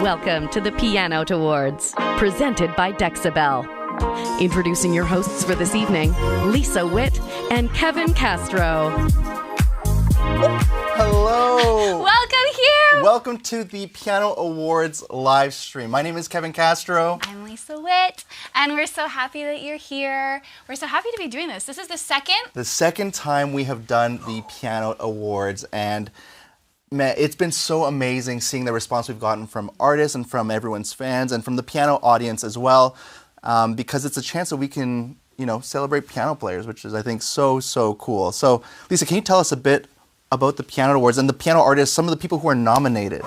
Welcome to the Pianote Awards, presented by Dexibell. Introducing your hosts for this evening, Lisa Witt and Kevin Castro. Hello. Welcome here. Welcome to the Pianote Awards live stream. My name is Kevin Castro. I'm Lisa Witt, and we're so happy that you're here. We're so happy to be doing this. This is the second time we have done the Pianote Awards, and man, it's been so amazing seeing the response we've gotten from artists and from everyone's fans and from the piano audience as well, because it's a chance that we can, celebrate piano players, which is, I think, so cool. So, Lisa, can you tell us a bit about the Pianote Awards and the piano artists, some of the people who are nominated?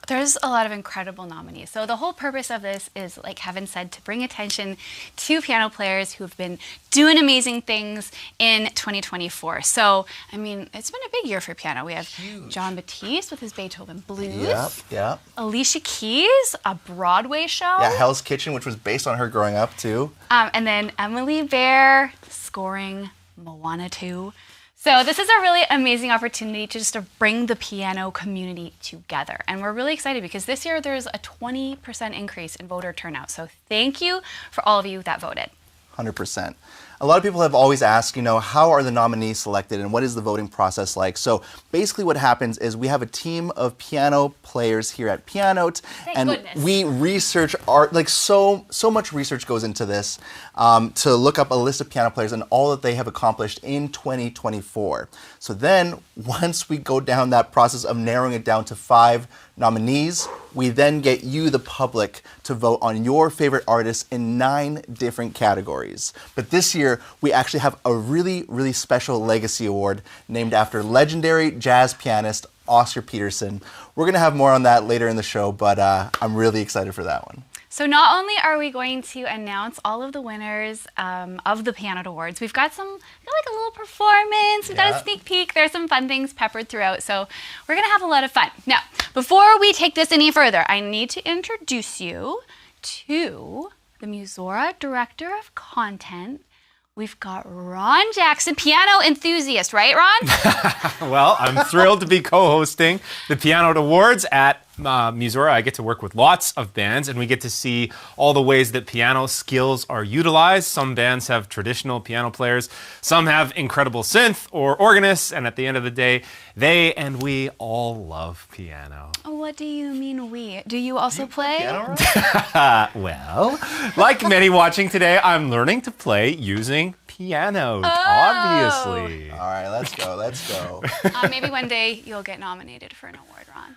There's a lot of incredible nominees. So the whole purpose of this is, like Kevin said, to bring attention to piano players who have been doing amazing things in 2024. So, I mean, it's been a big year for piano. We have Jon Batiste with his Beethoven Blues. Yep. Alicia Keys, a Broadway show. Yeah, Hell's Kitchen, which was based on her growing up, too. And then Emily Bear scoring Moana 2. So this is a really amazing opportunity to just bring the piano community together. And we're really excited because this year there's a 20% increase in voter turnout. So thank you for all of you that voted. 100%. A lot of people have always asked, how are the nominees selected and what is the voting process like? So basically what happens is we have a team of piano players here at Pianote, and we research art, so much research goes into this to look up a list of piano players and all that they have accomplished in 2024. So then once we go down that process of narrowing it down to 5 nominees, we then get you, the public, to vote on your favorite artists in 9 different categories. But this year, we actually have a really special Legacy Award named after legendary jazz pianist Oscar Peterson. We're going to have more on that later in the show, but I'm really excited for that one. So not only are we going to announce all of the winners of the Pianote Awards, we've got a little performance, we've got a sneak peek, there's some fun things peppered throughout, so we're gonna have a lot of fun. Now, before we take this any further, I need to introduce you to the Musora Director of Content. We've got Ron Jackson, piano enthusiast, right, Ron? Well, I'm thrilled to be co-hosting the Pianote Awards at Musora. I get to work with lots of bands, and we get to see all the ways that piano skills are utilized. Some bands have traditional piano players, some have incredible synth or organists, and at the end of the day, they and we all love piano. What do you mean we? Do you also play? Well, like many watching today, I'm learning to play using Pianote, obviously. All right, let's go. Maybe one day you'll get nominated for an award, Ron.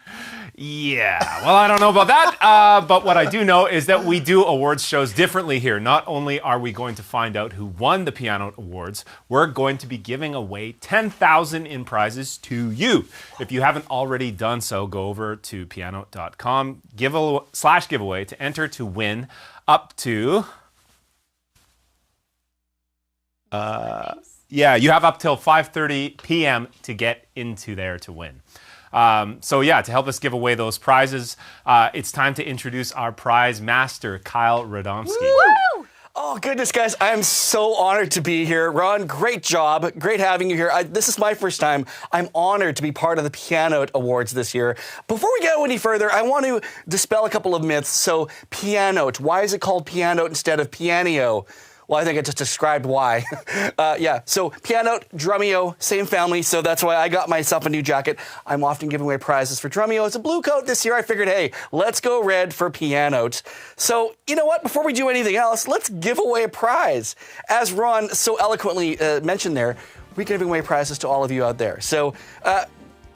Yeah, well, I don't know about that, but what I do know is that we do awards shows differently here. Not only are we going to find out who won the Pianote Awards, we're going to be giving away $10,000 in prizes to you. If you haven't already done so, go over to pianote.com /giveaway to enter to win up to... you have up till 5:30 p.m. to get into there to win. To help us give away those prizes, it's time to introduce our prize master, Kyle Radomski. Woo! Oh, goodness, guys. I'm so honored to be here. Ron, great job. Great having you here. This is my first time. I'm honored to be part of the Pianote Awards this year. Before we go any further, I want to dispel a couple of myths. So, Pianote, why is it called Pianote instead of Pianio? Well, I think I just described why. So Pianote, Drumeo, same family, so that's why I got myself a new jacket. I'm often giving away prizes for Drumeo. It's a blue coat this year. I figured, hey, let's go red for Pianote. So, you know what? Before we do anything else, let's give away a prize. As Ron so eloquently mentioned there, we're giving away prizes to all of you out there. So,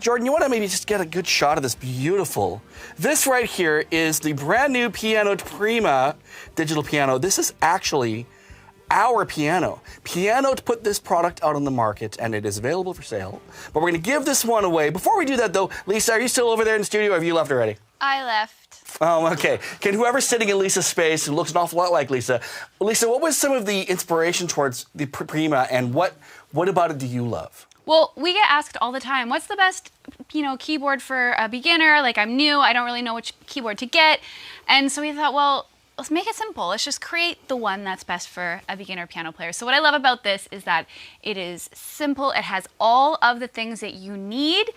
Jordan, you want to maybe just get a good shot of this beautiful. This right here is the brand new Pianote Prima digital piano. This is actually our piano. Pianote put this product out on the market, and it is available for sale. But we're going to give this one away. Before we do that, though, Lisa, are you still over there in the studio, or have you left already? I left. Oh, okay. Can whoever's sitting in Lisa's space, who looks an awful lot like Lisa, what was some of the inspiration towards the Prima, and what about it do you love? Well, we get asked all the time, what's the best, keyboard for a beginner? Like, I'm new, I don't really know which keyboard to get. And so we thought, well, let's make it simple. Let's just create the one that's best for a beginner piano player. So what I love about this is that it is simple. It has all of the things that you need,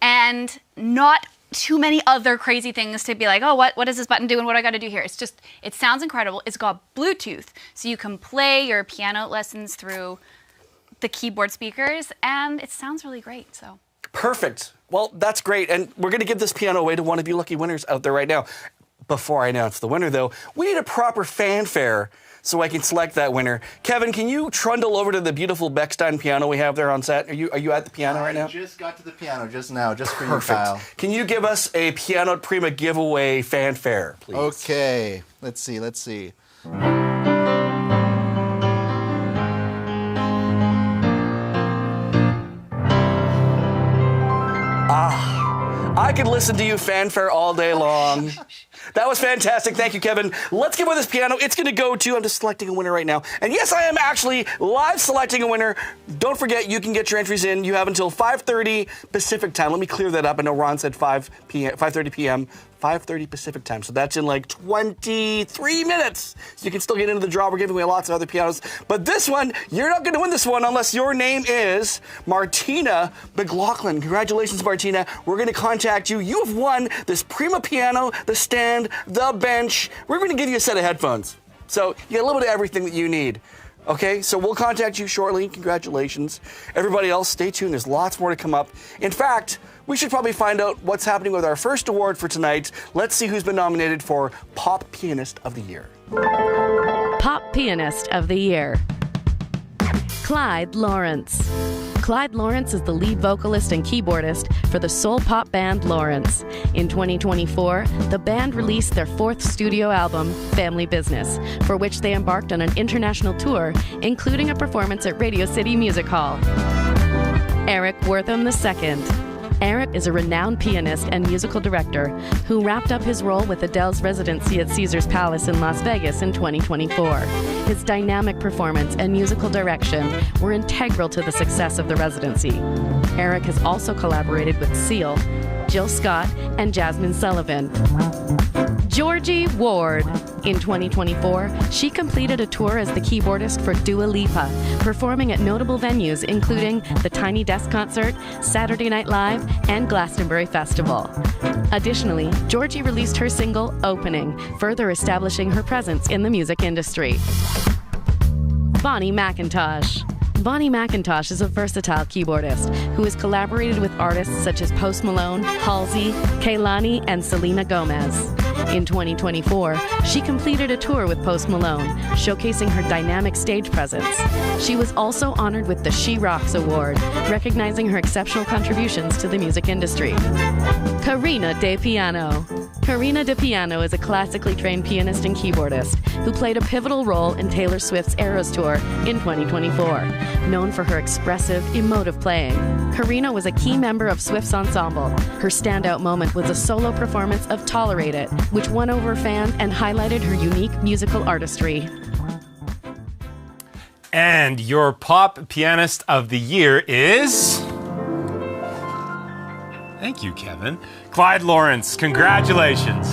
and not too many other crazy things to be like, oh, what does this button do and what do I got to do here? It's just, it sounds incredible. It's got Bluetooth, so you can play your piano lessons through the keyboard speakers, and it sounds really great. So perfect. Well, that's great, and we're going to give this piano away to one of you lucky winners out there right now. Before I announce the winner, though, we need a proper fanfare so I can select that winner. Kevin, can you trundle over to the beautiful Bechstein piano we have there on set? Are you at the piano right now? I just got to the piano just now, just for you, Perfect. Kyle. Can you give us a Pianote Prima giveaway fanfare, please? Okay, let's see. I could listen to you fanfare all day long. That was fantastic. Thank you, Kevin. Let's give away this piano. It's going to go to, I'm just selecting a winner right now. And yes, I am actually live selecting a winner. Don't forget, you can get your entries in. You have until 5:30 Pacific time. Let me clear that up. I know Ron said 5:30 p.m. 5:30 Pacific time. So that's in like 23 minutes. So you can still get into the draw. We're giving away lots of other pianos. But this one, you're not going to win this one unless your name is Martina McLaughlin. Congratulations, Martina. We're going to contact you. You have won this Prima piano, the stand, the bench. We're going to give you a set of headphones. So you get a little bit of everything that you need. Okay, so we'll contact you shortly. Congratulations. Everybody else, stay tuned. There's lots more to come up. In fact, we should probably find out what's happening with our first award for tonight. Let's see who's been nominated for Pop Pianist of the Year. Pop Pianist of the Year. Clyde Lawrence. Clyde Lawrence is the lead vocalist and keyboardist for the soul pop band Lawrence. In 2024, the band released their fourth studio album, Family Business, for which they embarked on an international tour, including a performance at Radio City Music Hall. Eric Wortham II. Eric is a renowned pianist and musical director who wrapped up his role with Adele's residency at Caesars Palace in Las Vegas in 2024. His dynamic performance and musical direction were integral to the success of the residency. Eric has also collaborated with Seal, Jill Scott, and Jasmine Sullivan. Georgie Ward. In 2024, she completed a tour as the keyboardist for Dua Lipa, performing at notable venues including the Tiny Desk Concert, Saturday Night Live, and Glastonbury Festival. Additionally, Georgie released her single, Opening, further establishing her presence in the music industry. Bonnie McIntosh. Bonnie McIntosh is a versatile keyboardist who has collaborated with artists such as Post Malone, Halsey, Kehlani, and Selena Gomez. In 2024, she completed a tour with Post Malone, showcasing her dynamic stage presence. She was also honored with the She Rocks Award, recognizing her exceptional contributions to the music industry. Karina De Piano. Karina De Piano is a classically trained pianist and keyboardist who played a pivotal role in Taylor Swift's Eras Tour in 2024. Known for her expressive, emotive playing, Karina was a key member of Swift's ensemble. Her standout moment was a solo performance of Tolerate It, which won over fans and highlighted her unique musical artistry. And your Pop Pianist of the Year is... Thank you, Kevin. Clyde Lawrence, congratulations.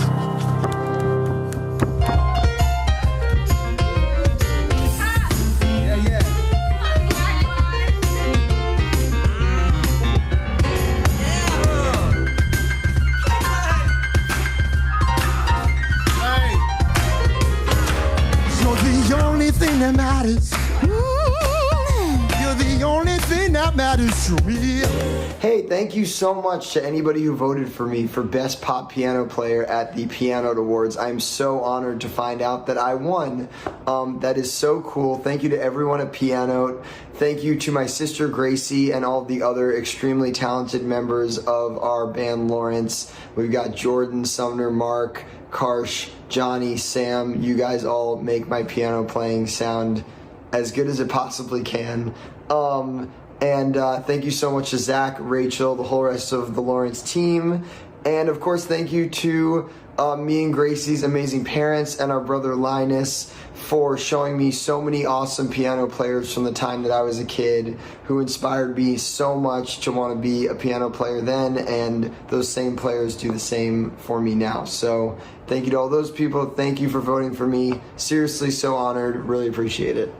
That matters. You're the only thing that matters to me. Hey, thank you so much to anybody who voted for me for Best Pop Piano Player at the Pianote Awards. I'm so honored to find out that I won. That is so cool. Thank you to everyone at Pianote. Thank you to my sister Gracie and all the other extremely talented members of our band Lawrence. We've got Jordan, Sumner, Mark, Karsh, Johnny, Sam. You guys all make my piano playing sound as good as it possibly can. And thank you so much to Zach, Rachel, the whole rest of the Lawrence team. And of course, thank you to me and Gracie's amazing parents and our brother Linus for showing me so many awesome piano players from the time that I was a kid who inspired me so much to want to be a piano player then, and those same players do the same for me now. So thank you to all those people. Thank you for voting for me. Seriously, so honored. Really appreciate it.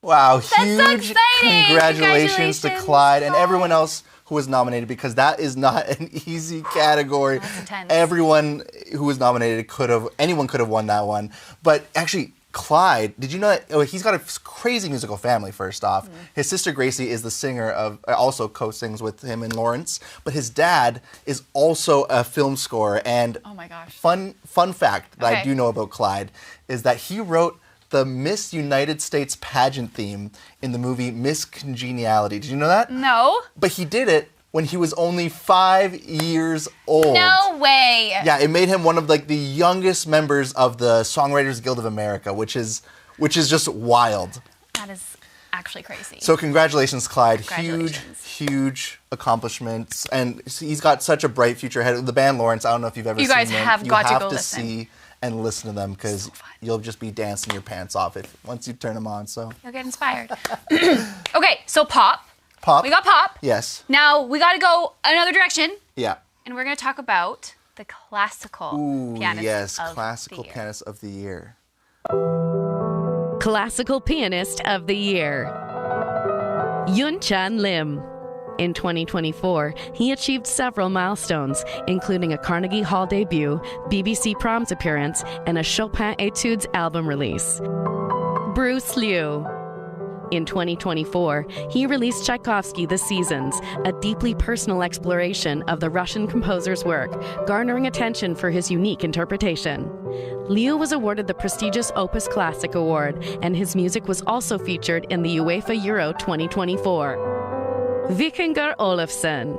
Wow, That's so huge exciting. congratulations to Clyde and everyone else who was nominated because that is not an easy category. That's intense. Everyone who was nominated anyone could have won that one. But actually, Clyde, did you know that he's got a crazy musical family, first off. His sister Gracie is the singer also co-sings with him and Lawrence, but his dad is also a film score. And oh my gosh. Fun fact that I do know about Clyde is that he wrote the Miss United States pageant theme in the movie Miss Congeniality. Did you know that? No. But he did it when he was only 5 years old. No way. Yeah, it made him one of like the youngest members of the Songwriters Guild of America, which is just wild. That is actually crazy. So congratulations, Clyde. Congratulations. Huge accomplishments. And he's got such a bright future ahead. The band Lawrence, I don't know if you've ever You seen them. guys have got to go to listen. see and listen to them because you'll just be dancing your pants off once you turn them on. So You'll get inspired. Okay, so pop. Pop. We got pop. Yes. Now we got to go another direction, Yeah. and we're going to talk about the classical pianist of Classical the year. Pianist of the Year. Classical Pianist of the Year. Yun-Chan Lim. In 2024, he achieved several milestones, including a Carnegie Hall debut, BBC Proms appearance, and a Chopin Etudes album release. Bruce Liu. In 2024, he released Tchaikovsky The Seasons, a deeply personal exploration of the Russian composer's work, garnering attention for his unique interpretation. Liu was awarded the prestigious Opus Classic Award, and his music was also featured in the UEFA Euro 2024. Vikingur Olafsson.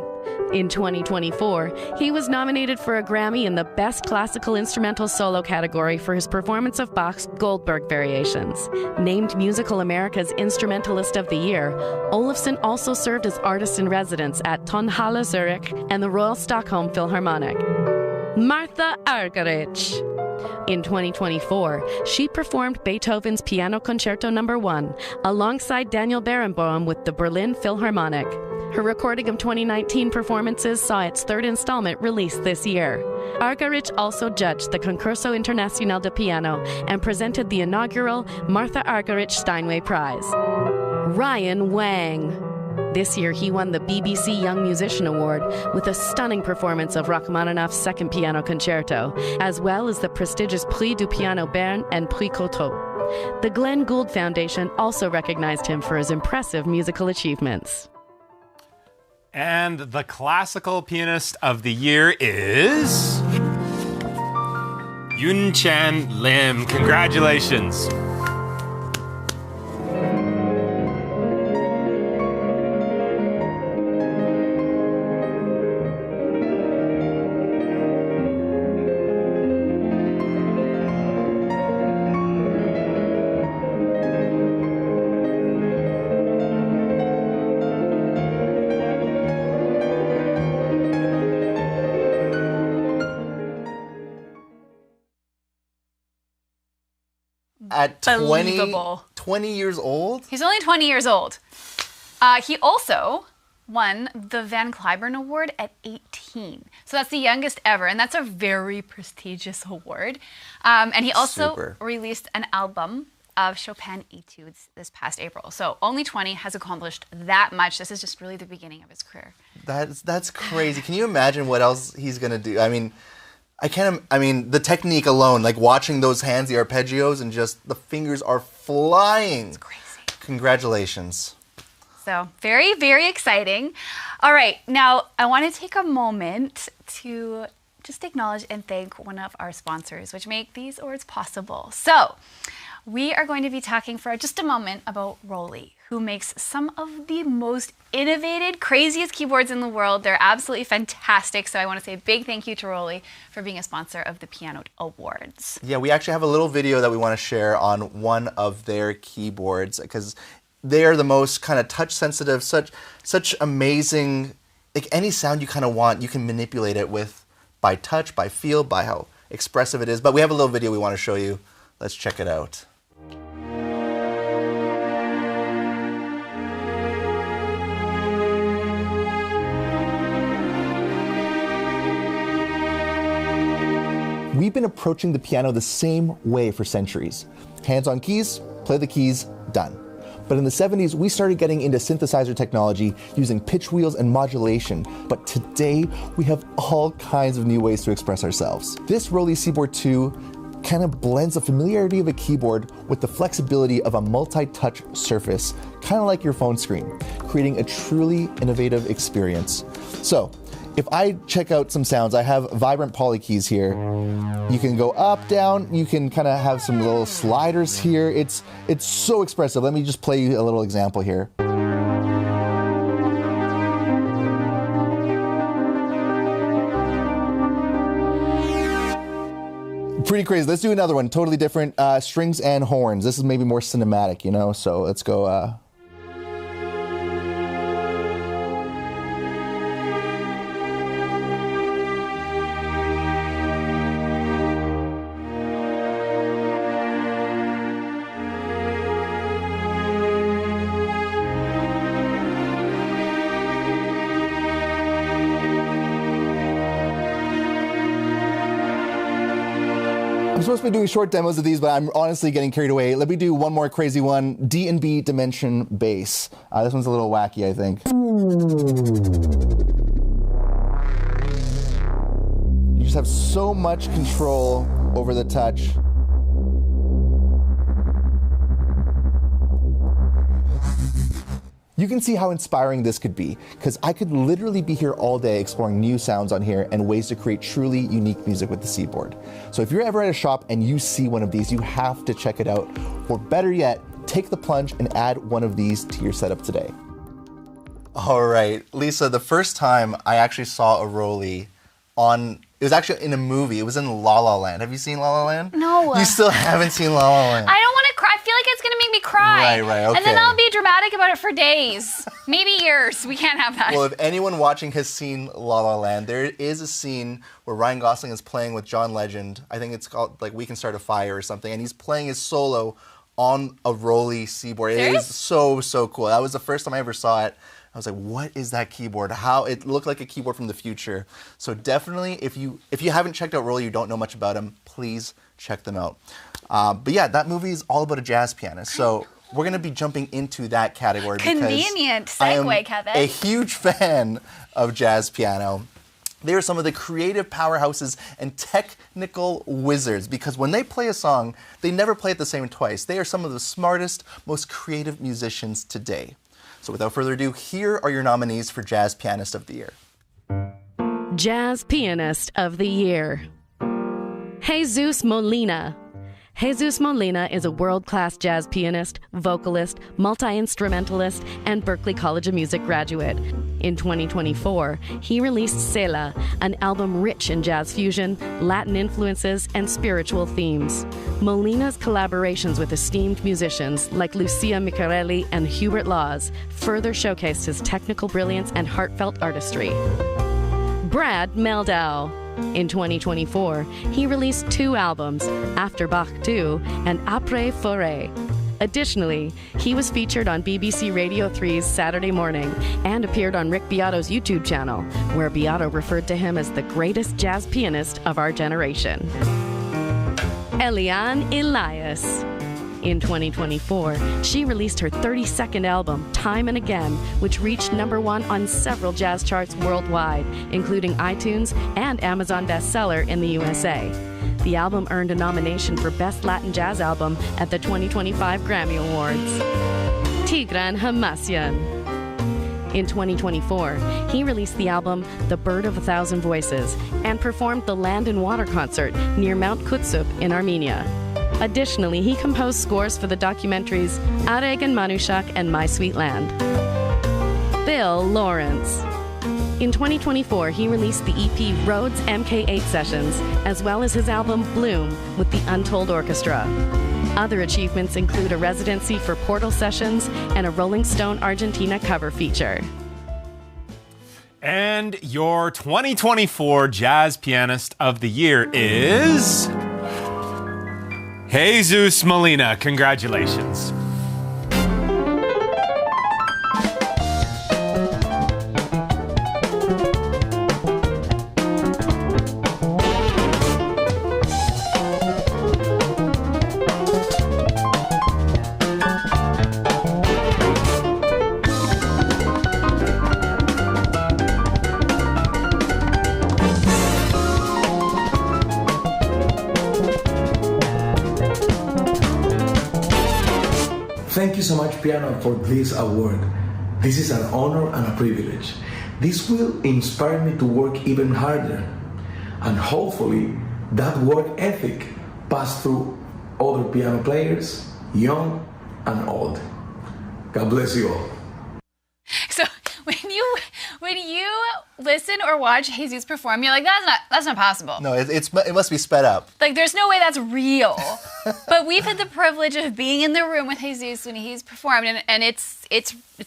In 2024, he was nominated for a Grammy in the Best Classical Instrumental Solo category for his performance of Bach's Goldberg Variations. Named Musical America's Instrumentalist of the Year, Olafsson also served as artist-in-residence at Tonhalle Zurich and the Royal Stockholm Philharmonic. Martha Argerich. In 2024, she performed Beethoven's Piano Concerto No. 1 alongside Daniel Barenboim with the Berlin Philharmonic. Her recording of 2019 performances saw its third installment released this year. Argerich also judged the Concurso Internacional de Piano and presented the inaugural Martha Argerich Steinway Prize. Ryan Wang. This year, he won the BBC Young Musician Award with a stunning performance of Rachmaninoff's Second Piano Concerto, as well as the prestigious Prix du Piano Bern and Prix Cotteau. The Glenn Gould Foundation also recognized him for his impressive musical achievements. And the Classical Pianist of the Year is Yun-Chan Lim. Congratulations. At 20 Believable. 20 years old? He's only 20 years old. He also won the Van Cliburn Award at 18. So that's the youngest ever, and that's a very prestigious award. And he also released an album of Chopin Etudes this past April. So only 20, has accomplished that much. This is just really the beginning of his career. That's crazy. Can you imagine what else he's going to do? I mean, the technique alone, like watching those hands, the arpeggios, and just the fingers are flying. It's crazy. Congratulations. So very, very exciting. All right, now I want to take a moment to just acknowledge and thank one of our sponsors, which make these awards possible. So we are going to be talking for just a moment about ROLI, who makes some of the most innovative, craziest keyboards in the world. They're absolutely fantastic. So I want to say a big thank you to ROLI for being a sponsor of the Pianote Awards. Yeah, we actually have a little video that we want to share on one of their keyboards because they are the most kind of touch sensitive, such amazing, like any sound you kind of want, you can manipulate it with by touch, by feel, by how expressive it is. But we have a little video we want to show you. Let's check it out. We've been approaching the piano the same way for centuries. Hands on keys, play the keys, done. But in the 70s, we started getting into synthesizer technology using pitch wheels and modulation. But today, we have all kinds of new ways to express ourselves. This ROLI Seaboard 2 kind of blends the familiarity of a keyboard with the flexibility of a multi-touch surface, kind of like your phone screen, creating a truly innovative experience. So, if I check out some sounds, I have vibrant poly keys here. You can go up, down, you can kind of have some little sliders here. It's so expressive. Let me just play you a little example here. Pretty crazy. Let's do another one, totally different. Strings and horns. This is maybe more cinematic, you know, so let's go. I'm supposed to be doing short demos of these, but I'm honestly getting carried away. Let me do one more crazy one, D&B Dimension Bass. This one's a little wacky, I think. You just have so much control over the touch. You can see how inspiring this could be, because I could literally be here all day exploring new sounds on here and ways to create truly unique music with the Seaboard. So if you're ever at a shop and you see one of these, you have to check it out. Or better yet, take the plunge and add one of these to your setup today. All right, Lisa, the first time I actually saw a ROLI it was actually in a movie. It was in La La Land. Have you seen La La Land? No. You still haven't seen La La Land? I don't want to cry. I feel like it's going to make me cry. Right, okay. And then I'll be dramatic about it for days, maybe years. We can't have that. Well, if anyone watching has seen La La Land, there is a scene where Ryan Gosling is playing with John Legend. I think it's called like We Can Start a Fire or something, and he's playing his solo on a ROLI Seaboard. Serious? It is so cool. That was the first time I ever saw it. I was like, what is that keyboard? How it looked like a keyboard from the future. So definitely, if you haven't checked out ROLI, you don't know much about them, please check them out. But yeah, that movie is all about a jazz pianist. So we're going to be jumping into that category. Convenient because I segue, am Kevin. a huge fan of jazz piano. They are some of the creative powerhouses and technical wizards, because when they play a song, they never play it the same twice. They are some of the smartest, most creative musicians today. So without further ado, here are your nominees for Jazz Pianist of the Year. Jazz Pianist of the Year. Jesus Molina. Jesus Molina is a world-class jazz pianist, vocalist, multi-instrumentalist, and Berklee College of Music graduate. In 2024, he released Sela, an album rich in jazz fusion, Latin influences, and spiritual themes. Molina's collaborations with esteemed musicians like Lucia Micarelli and Hubert Laws further showcased his technical brilliance and heartfelt artistry. Brad Meldau. In 2024, he released 2 albums, After Bach 2 and Après Forêt. Additionally, he was featured on BBC Radio 3's Saturday Morning and appeared on Rick Beato's YouTube channel, where Beato referred to him as the greatest jazz pianist of our generation. Eliane Elias. In 2024, she released her 32nd album, Time and Again, which reached #1 on several jazz charts worldwide, including iTunes and Amazon bestseller in the USA. The album earned a nomination for Best Latin Jazz Album at the 2025 Grammy Awards. Tigran Hamasyan. In 2024, he released the album The Bird of a Thousand Voices and performed the Land and Water concert near Mount Kutsup in Armenia. Additionally, he composed scores for the documentaries Areg and Manushak and My Sweet Land. Bill Lawrence. In 2024, he released the EP Rhodes MK8 Sessions, as well as his album Bloom with the Untold Orchestra. Other achievements include a residency for Portal Sessions and a Rolling Stone Argentina cover feature. And your 2024 Jazz Pianist of the Year is Jesus Molina. Congratulations. Thank you so much, Pianote, for this award. This is an honor and a privilege. This will inspire me to work even harder. And hopefully, that work ethic pass through other piano players, young and old. God bless you all. So when you listen or watch Jesus perform, you're like, that's not possible. No, it must be sped up. Like, there's no way that's real. But we've had the privilege of being in the room with Jesus when he's performed, and it's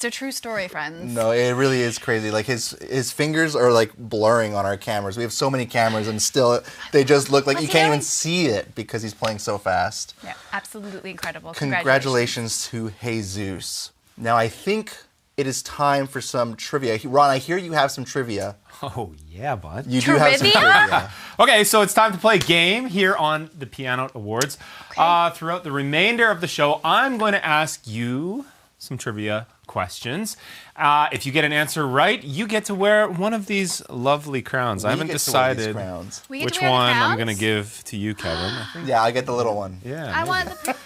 a true story, friends. No, it really is crazy. Like his fingers are like blurring on our cameras. We have so many cameras, and still they just look like you can't even see it because he's playing so fast. Yeah, absolutely incredible. Congratulations to Jesus. Now I think it is time for some trivia. Ron, I hear you have some trivia. Oh, yeah, bud. You do have some trivia. Okay, so it's time to play a game here on the Pianote Awards. Okay. Throughout the remainder of the show, I'm going to ask you some trivia questions. If you get an answer right, you get to wear one of these lovely crowns. I haven't decided which one I'm going to give to you, Kevin. I think. Yeah, I get the little one. Yeah, I want the...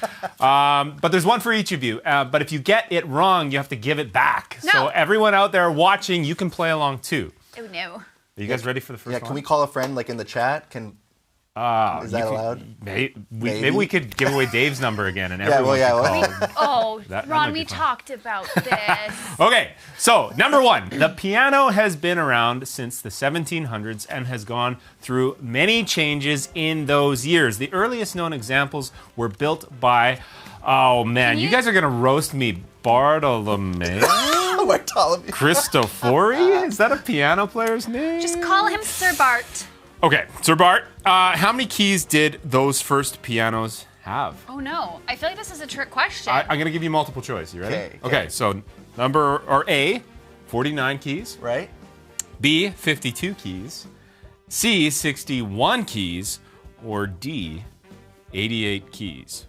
but there's one for each of you. But if you get it wrong, you have to give it back. No. So everyone out there watching, you can play along too. Oh, no. Are you guys ready for the first one? Yeah, can we call a friend like in the chat? Is that allowed? Maybe we could give away Dave's number again and everyone could call. Ron, we talked about this. Okay, so number one. The piano has been around since the 1700s and has gone through many changes in those years. The earliest known examples were built by, oh man, you guys are going to roast me, Bartolomeo? Bartolomeo. Cristofori? Is that a piano player's name? Just call him Sir Bart. Okay, Sir Bart, how many keys did those first pianos have? Oh no, I feel like this is a trick question. I'm going to give you multiple choice. You ready? Okay, so A, 49 keys. Right. B, 52 keys. C, 61 keys. Or D, 88 keys.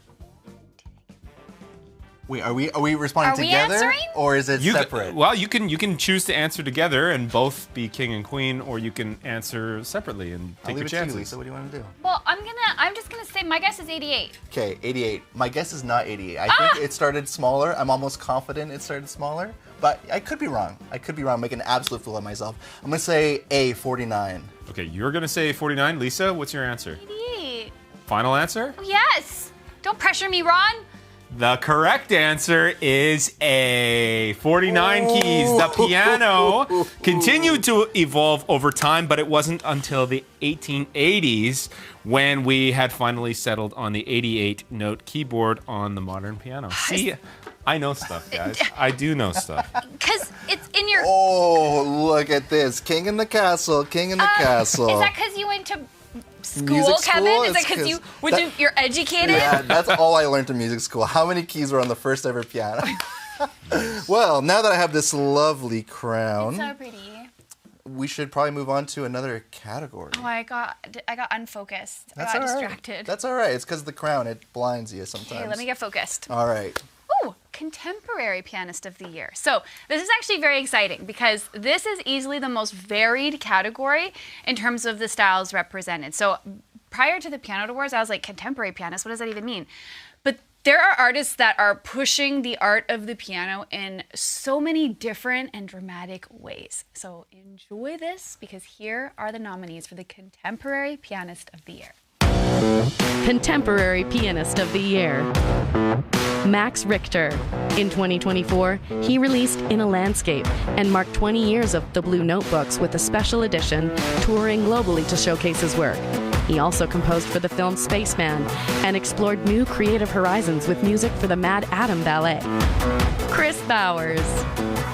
Wait, are we responding together, answering? Or is it separate? You can choose to answer together and both be king and queen, or you can answer separately and take your chances. Lisa, what do you want to do? Well, I'm just gonna say my guess is 88. Okay, 88. My guess is not 88. I think it started smaller. I'm almost confident it started smaller, but I could be wrong. Making an absolute fool of myself. I'm gonna say A, 49. Okay, you're gonna say 49. Lisa, what's your answer? 88. Final answer? Oh, yes. Don't pressure me, Ron. The correct answer is A, 49 keys. The piano continued to evolve over time, but it wasn't until the 1880s when we had finally settled on the 88-note keyboard on the modern piano. See, I know stuff, guys. I do know stuff. Because it's in your... Oh, look at this. King in the castle, king in the castle. Is that because you went to... School, music Kevin? school? Is that because you're educated? Yeah, that's all I learned in music school. How many keys were on the first ever piano? Well, now that I have this lovely crown, It's so pretty. We should probably move on to another category. Oh, I got unfocused. That's I got all right. distracted. That's all right. It's because of the crown. It blinds you sometimes. Okay, let me get focused. All right. Ooh, Contemporary Pianist of the Year. So this is actually very exciting because this is easily the most varied category in terms of the styles represented. So prior to the Pianote Awards, I was like, contemporary pianist, what does that even mean? But there are artists that are pushing the art of the piano in so many different and dramatic ways. So enjoy this because here are the nominees for the Contemporary Pianist of the Year. Contemporary Pianist of the Year. Max Richter. In 2024, he released In a Landscape and marked 20 years of the Blue Notebooks with a special edition, touring globally to showcase his work. He also composed for the film Spaceman and explored new creative horizons with music for the Mad Adam Ballet. Chris Bowers.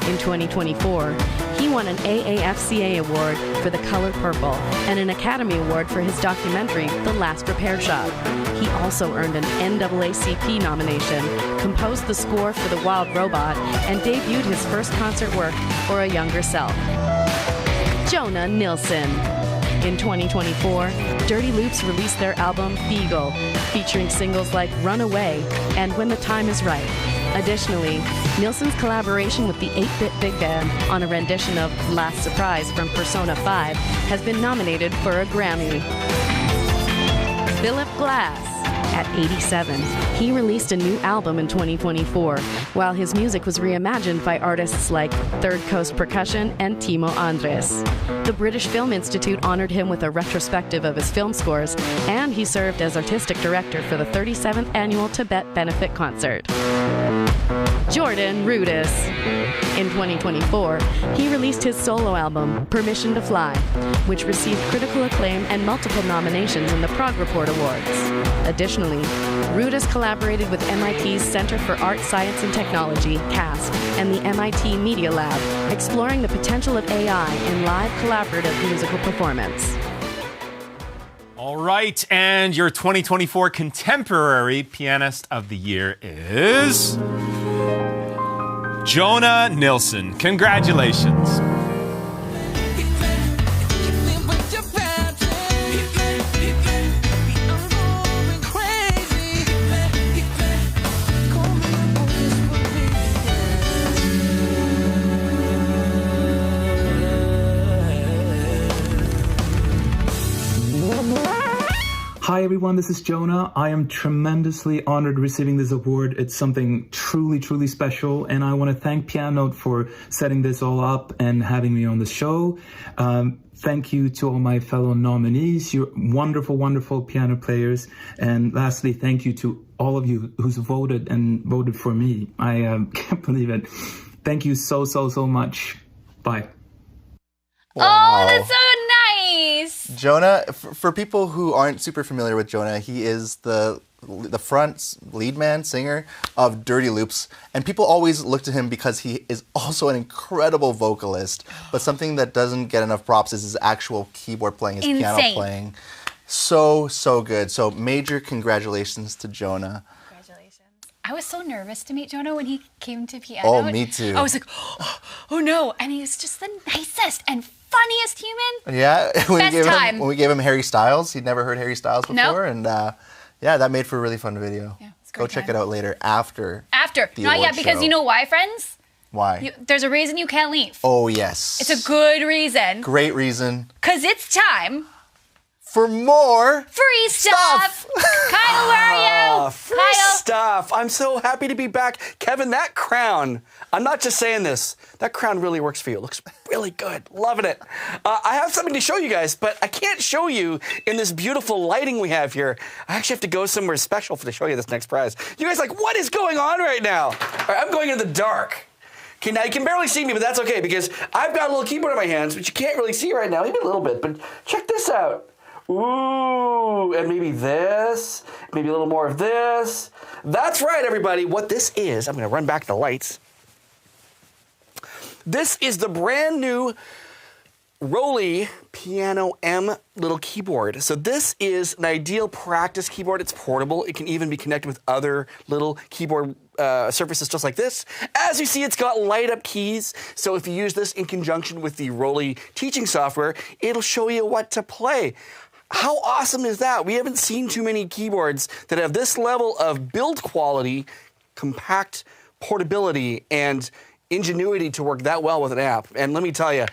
In 2024, he won an AAFCA award for The Color Purple and an Academy Award for his documentary, The Last Repair Shop. He also earned an NAACP nomination, composed the score for The Wild Robot, and debuted his first concert work, For a Younger Self. Jonah Nilsson. In 2024, Dirty Loops released their album Beagle, featuring singles like Runaway and When the Time is Right. Additionally, Nilsson's collaboration with the 8-Bit Big Band on a rendition of Last Surprise from Persona 5 has been nominated for a Grammy. Philip Glass. At 87, he released a new album in 2024, while his music was reimagined by artists like Third Coast Percussion and Timo Andres. The British Film Institute honored him with a retrospective of his film scores, and he served as artistic director for the 37th annual Tibet Benefit Concert. Jordan Rudess. In 2024, he released his solo album, Permission to Fly, which received critical acclaim and multiple nominations in the Prague Report Awards. Additionally, Rudess collaborated with MIT's Center for Art, Science and Technology, CAST, and the MIT Media Lab, exploring the potential of AI in live collaborative musical performance. All right, and your 2024 Contemporary Pianist of the Year is Jonah Nilsson. Congratulations. Hi everyone, this is Jonah. I am tremendously honored receiving this award. It's something truly, truly special, and I want to thank Pianote for setting this all up and having me on the show. Thank you to all my fellow nominees. You're wonderful, wonderful piano players. And lastly, thank you to all of you who's voted for me. I can't believe it. Thank you so, so, so much. Bye. Wow. Oh, that's so nice. Jonah, for people who aren't super familiar with Jonah, he is the front lead man, singer of Dirty Loops. And people always look to him because he is also an incredible vocalist. But something that doesn't get enough props is his actual keyboard playing, his piano playing. So, so good. So major congratulations to Jonah. I was so nervous to meet Jonah when he came to Pianote. Oh, me too. I was like, oh no. And he was just the nicest and funniest human. Yeah. When we gave him Harry Styles. He'd never heard Harry Styles before. Nope. And yeah, that made for a really fun video. Yeah, it's a Go great check time. it out later after. The Not yet, award because show. you know why, friends? Why? There's a reason you can't leave. Oh, yes. It's a good reason. Great reason. Because it's time for more free stuff. Kyle, where are you? Free Kyle. stuff. I'm so happy to be back. Kevin, that crown, I'm not just saying this, that crown really works for you. It looks really good. Loving it. I have something to show you guys, but I can't show you in this beautiful lighting we have here. I actually have to go somewhere special to show you this next prize. You guys like, what is going on right now? All right, I'm going in the dark. Okay, now you can barely see me, but that's okay because I've got a little keyboard in my hands, which you can't really see right now, maybe a little bit, but check this out. Ooh, and maybe this, maybe a little more of this. That's right, everybody. What this is, I'm going to run back the lights. This is the brand new ROLI Piano M little keyboard. So this is an ideal practice keyboard. It's portable. It can even be connected with other little keyboard surfaces just like this. As you see, it's got light up keys. So if you use this in conjunction with the ROLI teaching software, it'll show you what to play. How awesome is that? We haven't seen too many keyboards that have this level of build quality, compact portability, and ingenuity to work that well with an app. And let me tell you,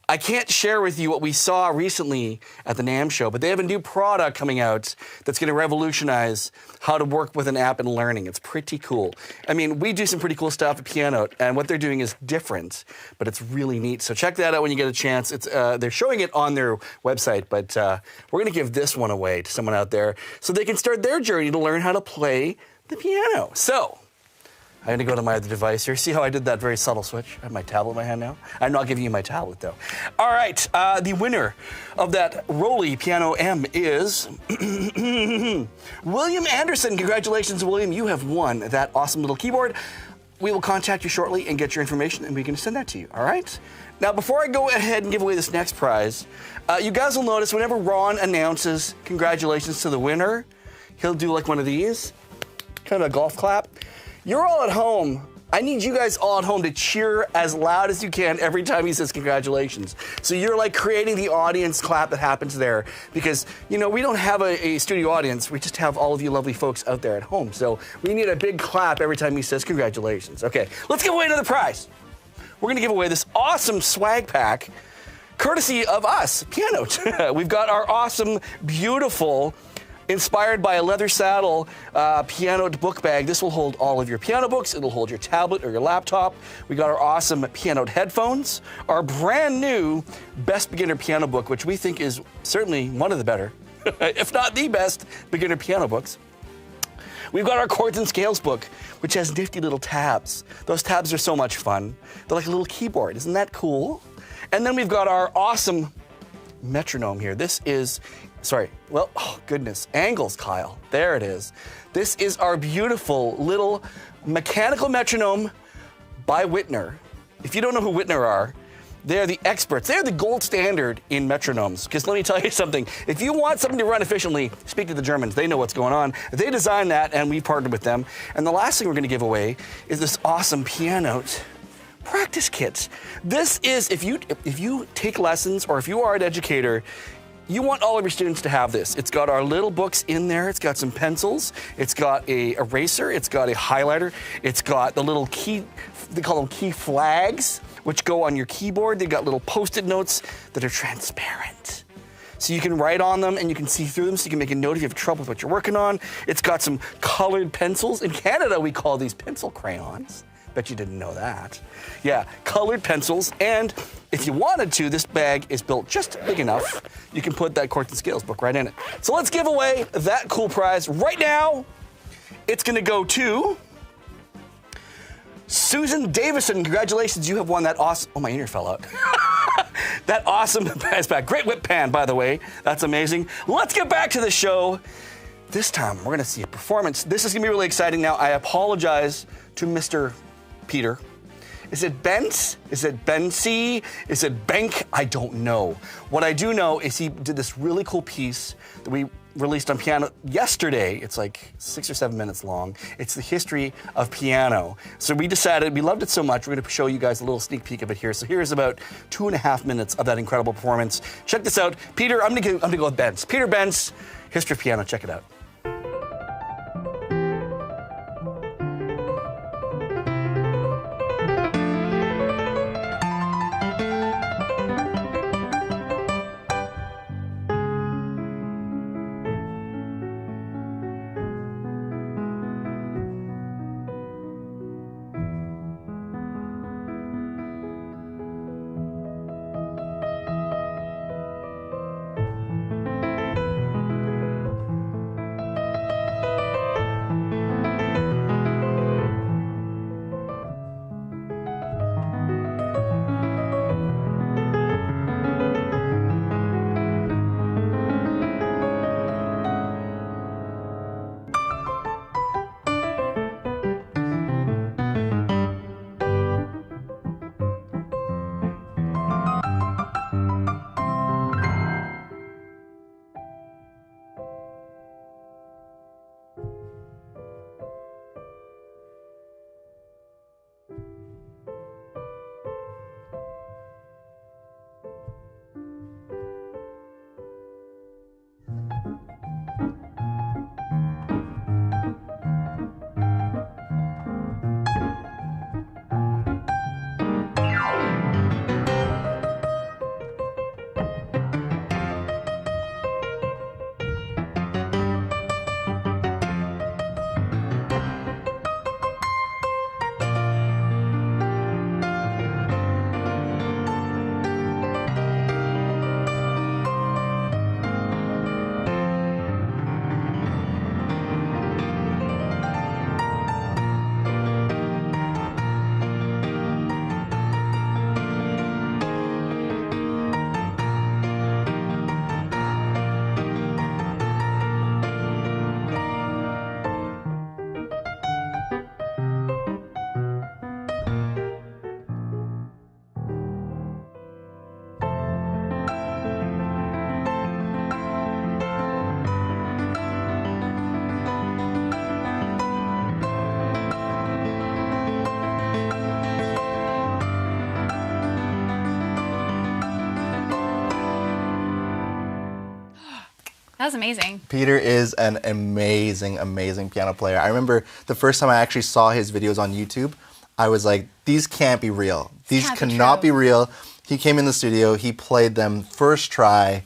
I can't share with you what we saw recently at the NAMM show, but they have a new product coming out that's going to revolutionize how to work with an app and learning. It's pretty cool. I mean, we do some pretty cool stuff at Pianote, and what they're doing is different, but it's really neat. So check that out when you get a chance. It's they're showing it on their website, but we're going to give this one away to someone out there so they can start their journey to learn how to play the piano. So I'm going to go to my other device here. See how I did that very subtle switch? I have my tablet in my hand now. I'm not giving you my tablet, though. All right, the winner of that ROLI Piano M is William Anderson. Congratulations, William. You have won that awesome little keyboard. We will contact you shortly and get your information, and we can send that to you, all right? Now, before I go ahead and give away this next prize, you guys will notice whenever Ron announces congratulations to the winner, he'll do like one of these, kind of a golf clap. You're all at home. I need you guys all at home to cheer as loud as you can every time he says congratulations. So you're like creating the audience clap that happens there because, we don't have a studio audience. We just have all of you lovely folks out there at home. So we need a big clap every time he says congratulations. Okay, let's give away another prize. We're going to give away this awesome swag pack courtesy of us, Pianote. We've got our awesome, beautiful Inspired by a leather saddle Pianote book bag. This will hold all of your piano books. It'll hold your tablet or your laptop. We got our awesome Pianote headphones. Our brand new Best Beginner Piano book, which we think is certainly one of the better, if not the best, beginner piano books. We've got our chords and scales book, which has nifty little tabs. Those tabs are so much fun. They're like a little keyboard. Isn't that cool? And then we've got our awesome metronome here. This is, oh goodness, angles, Kyle. There it is. This is our beautiful little mechanical metronome by Wittner. If you don't know who Wittner are, they're the experts. They're the gold standard in metronomes. Because let me tell you something. If you want something to run efficiently, speak to the Germans. They know what's going on. They designed that, and we partnered with them. And the last thing we're going to give away is this awesome Pianote practice kit. This is, if you take lessons or if you are an educator, you want all of your students to have this. It's got our little books in there. It's got some pencils. It's got a eraser. It's got a highlighter. It's got the little key, they call them key flags, which go on your keyboard. They've got little Post-it notes that are transparent. So you can write on them and you can see through them so you can make a note if you have trouble with what you're working on. It's got some colored pencils. In Canada, we call these pencil crayons. Bet you didn't know that. Yeah, colored pencils. And if you wanted to, this bag is built just big enough. You can put that chords and scales book right in it. So let's give away that cool prize right now. It's going to go to Susan Davison. Congratulations, you have won that awesome, oh, my ear fell out. That awesome prize bag. Great whip pan, by the way. That's amazing. Let's get back to the show. This time, we're going to see a performance. This is going to be really exciting. Now, I apologize to Mr. Peter. Is it Bence? Is it Bency? Is it Benk? I don't know. What I do know is he did this really cool piece that we released on piano yesterday. It's like 6 or 7 minutes long. It's the history of piano. So we decided, we loved it so much, we're going to show you guys a little sneak peek of it here. So here's about 2.5 minutes of that incredible performance. Check this out. Peter, I'm going to go with Bence. Peter Bence, history of piano. Check it out. That was amazing. Peter is an amazing, amazing piano player. I remember the first time I actually saw his videos on YouTube, I was like, these can't be real. These cannot be real. He came in the studio, he played them first try.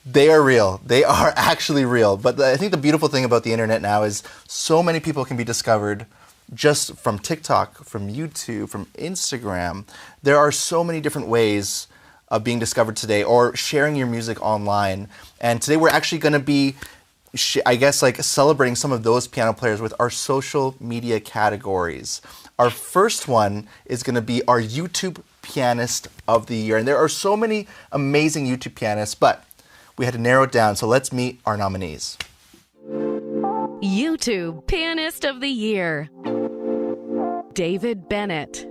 They are real. They are actually real. But I think the beautiful thing about the internet now is so many people can be discovered just from TikTok, from YouTube, from Instagram. There are so many different ways of being discovered today, or sharing your music online. And today we're actually going to be, I guess, like celebrating some of those piano players with our social media categories. Our first one is going to be our YouTube Pianist of the Year. And there are so many amazing YouTube pianists, but we had to narrow it down, so let's meet our nominees. YouTube Pianist of the Year. David Bennett.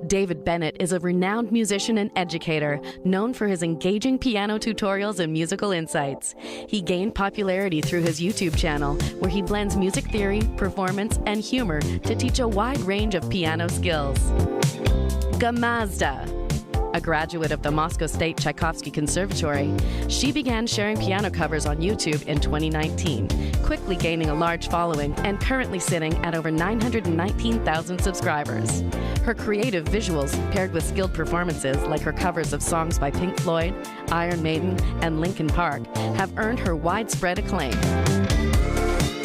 David Bennett is a renowned musician and educator, known for his engaging piano tutorials and musical insights. He gained popularity through his YouTube channel, where he blends music theory, performance, and humor to teach a wide range of piano skills. Gamazda. A graduate of the Moscow State Tchaikovsky Conservatory, she began sharing piano covers on YouTube in 2019, quickly gaining a large following and currently sitting at over 919,000 subscribers. Her creative visuals, paired with skilled performances like her covers of songs by Pink Floyd, Iron Maiden, and Linkin Park, have earned her widespread acclaim.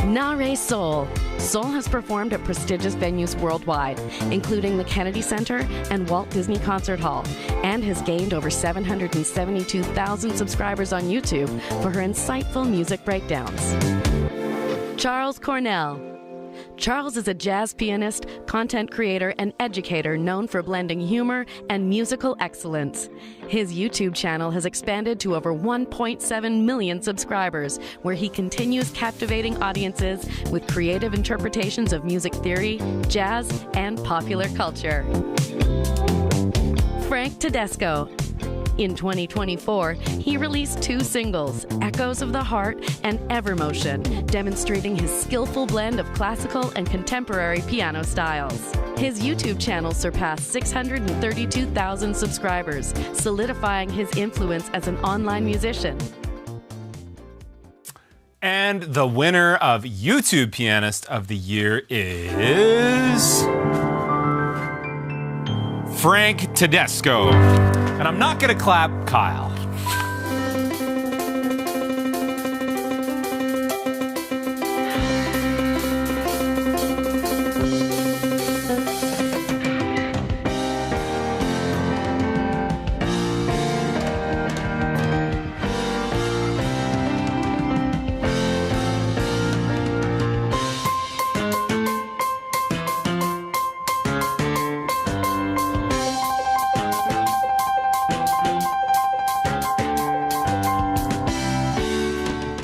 Nare Soul. Soul has performed at prestigious venues worldwide, including the Kennedy Center and Walt Disney Concert Hall, and has gained over 772,000 subscribers on YouTube for her insightful music breakdowns. Charles Cornell. Charles is a jazz pianist, content creator, and educator known for blending humor and musical excellence. His YouTube channel has expanded to over 1.7 million subscribers, where he continues captivating audiences with creative interpretations of music theory, jazz, and popular culture. Frank Tedesco. In 2024, he released 2 singles, Echoes of the Heart and Evermotion, demonstrating his skillful blend of classical and contemporary piano styles. His YouTube channel surpassed 632,000 subscribers, solidifying his influence as an online musician. And the winner of YouTube Pianist of the Year is Frank Tedesco. And I'm not going to clap Kyle.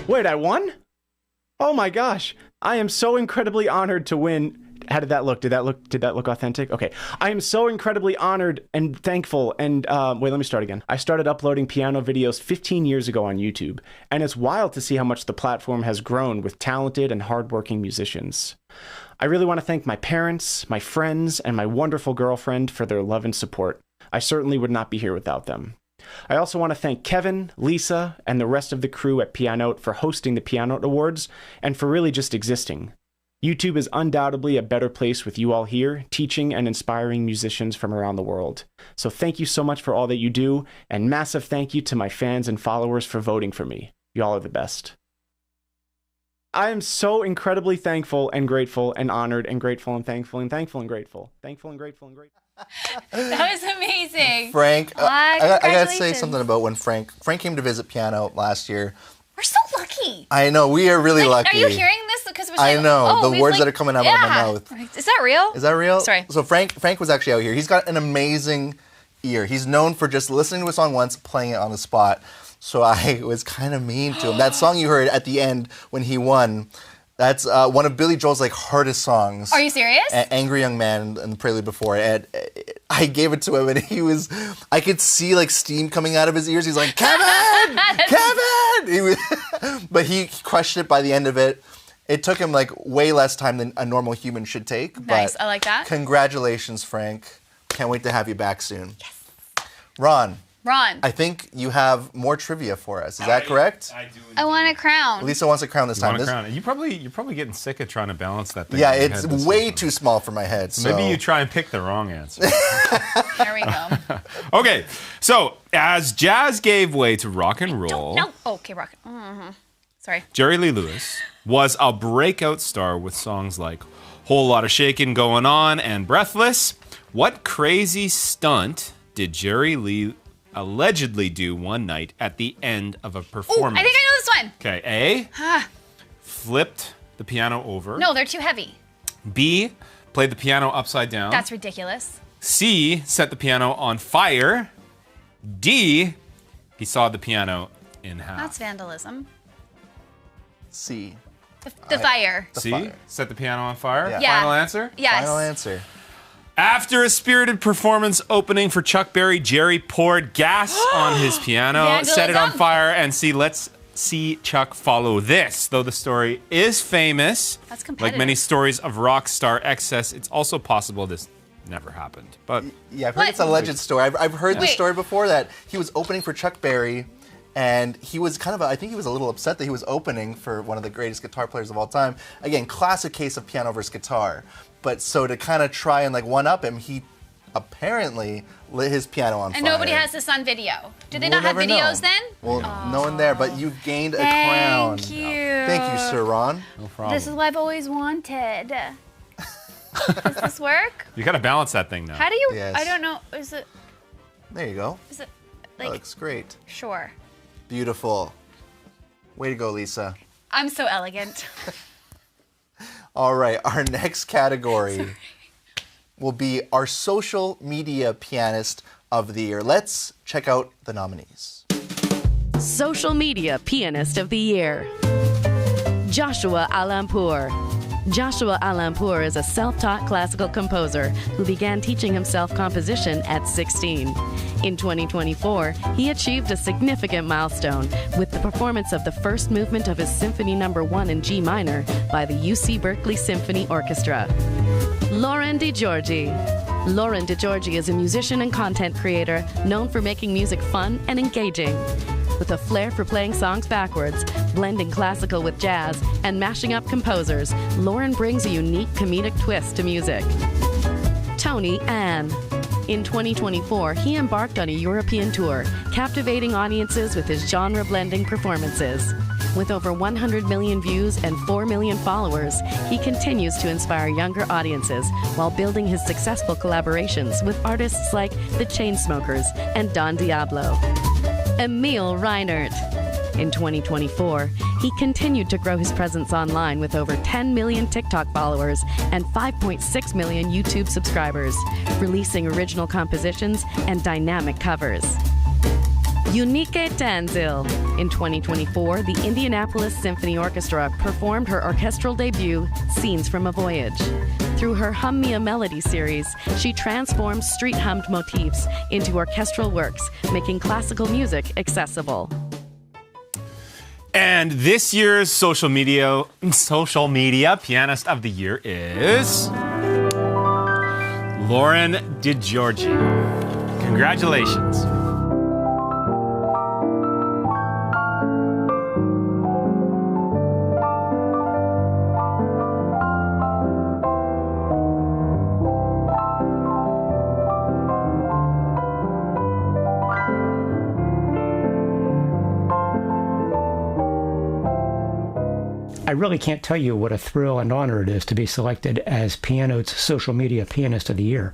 Wait, I won? Oh my gosh. I am so incredibly honored to win. How did that look? Did that look authentic? Okay. I am so incredibly honored and thankful. And wait, let me start again. I started uploading piano videos 15 years ago on YouTube, and it's wild to see how much the platform has grown with talented and hardworking musicians. I really want to thank my parents, my friends, and my wonderful girlfriend for their love and support. I certainly would not be here without them. I also want to thank Kevin, Lisa, and the rest of the crew at Pianote for hosting the Pianote Awards and for really just existing. YouTube is undoubtedly a better place with you all here, teaching and inspiring musicians from around the world. So thank you so much for all that you do, and massive thank you to my fans and followers for voting for me. Y'all are the best. I am so incredibly thankful and grateful and honored and grateful and thankful and thankful and grateful. Thankful and grateful and grateful. That was amazing. Frank, I got to say something about when Frank came to visit Piano last year. We're so lucky. I know, we are really lucky. Are you hearing this? Because I know, the words that are coming out of my mouth. Is that real? Is that real? Sorry. So Frank was actually out here. He's got an amazing ear. He's known for just listening to a song once, playing it on the spot. So I was kind of mean to him. That song you heard at the end when he won, that's one of Billy Joel's hardest songs. Are you serious? Angry Young Man and the prelude before. And I gave it to him, and I could see steam coming out of his ears. He's like, Kevin! Kevin! But he crushed it by the end of it. It took him way less time than a normal human should take. Nice, but I like that. Congratulations, Frank. Can't wait to have you back soon. Yes. Ron. Ron. I think you have more trivia for us. Is that correct? I do. I want a crown. Lisa wants a crown this You time. want a crown. You're probably getting sick of trying to balance that thing. Yeah, in your it's head this way whole time. too small for my head. So. Maybe you try and pick the wrong answer. There we go. Okay, so as jazz gave way to rock and roll, No. Okay, rock. Sorry. Jerry Lee Lewis was a breakout star with songs like Whole Lot of Shakin' Going On and Breathless. What crazy stunt did Jerry Lee allegedly do one night at the end of a performance? I think I know this one. Okay, A, flipped the piano over. No, they're too heavy. B, played the piano upside down. That's ridiculous. C, set the piano on fire. D, he sawed the piano in half. That's vandalism. C. The fire. C, fire. set the piano on fire. Yeah. Final answer? Yes. Final answer. After a spirited performance opening for Chuck Berry, Jerry poured gas on his piano, set it on Vandalism. fire, and let's see Chuck follow this. Though the story is famous, That's like competitive. many stories of rock star excess, it's also possible this never happened. But Yeah, I've heard it's a alleged story. I've heard the Wait. story before that he was opening for Chuck Berry, and he was I think he was a little upset that he was opening for one of the greatest guitar players of all time. Again, classic case of piano versus guitar. But so to kind of try and like one-up him, he apparently lit his piano on fire. And nobody has this on video. Do they We'll not have never videos know. then? Well, no one there, but you've gained a crown. Thank you. Thank you, Sir Ron. no problem. This is what I've always wanted. Does this work? You got to balance that thing now. How do you? Yes. I don't know. Is it? There you go. Is it? That Like, looks great. sure. Beautiful. Way to go, Lisa. I'm so elegant. All right, our next category will be our social media pianist of the year. Let's check out the nominees. Social Media Pianist of the Year. Joshua Alampour. Joshua Alampour is a self-taught classical composer who began teaching himself composition at 16. In 2024, he achieved a significant milestone with the performance of the first movement of his Symphony No. 1 in G minor by the UC Berkeley Symphony Orchestra. Lauren DeGiorgi. Lauren DeGiorgi is a musician and content creator known for making music fun and engaging. With a flair for playing songs backwards, blending classical with jazz, and mashing up composers, Lauren brings a unique comedic twist to music. Tony Ann. In 2024, he embarked on a European tour, captivating audiences with his genre-blending performances. With over 100 million views and 4 million followers, he continues to inspire younger audiences while building his successful collaborations with artists like The Chainsmokers and Don Diablo. Emil Reinert. In 2024, he continued to grow his presence online with over 10 million TikTok followers and 5.6 million YouTube subscribers, releasing original compositions and dynamic covers. Unique Tanzil. In 2024, the Indianapolis Symphony Orchestra performed her orchestral debut, Scenes from a Voyage. Through her Hum Me a Melody series, she transforms street-hummed motifs into orchestral works, making classical music accessible. And this year's social media pianist of the year is Lauren DeGiorgi. Congratulations. I really can't tell you what a thrill and honor it is to be selected as Pianote's Social Media Pianist of the Year.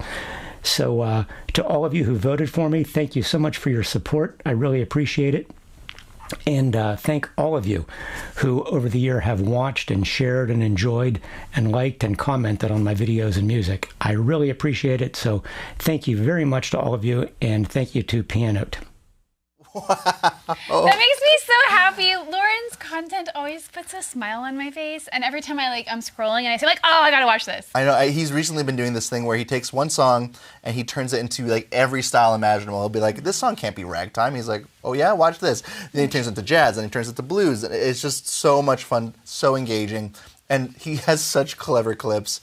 So to all of you who voted for me, thank you so much for your support. I really appreciate it. And thank all of you who over the year have watched and shared and enjoyed and liked and commented on my videos and music. I really appreciate it. So thank you very much to all of you, and thank you to Pianote. That makes me so happy. Lauren's content always puts a smile on my face, and every time I'm scrolling and I say oh, I gotta watch this. I know he's recently been doing this thing where he takes one song and he turns it into like every style imaginable. He'll be like, this song can't be ragtime. He's like, oh yeah, watch this. Then he turns it into jazz, and he turns it to blues. It's just so much fun, so engaging, and he has such clever clips.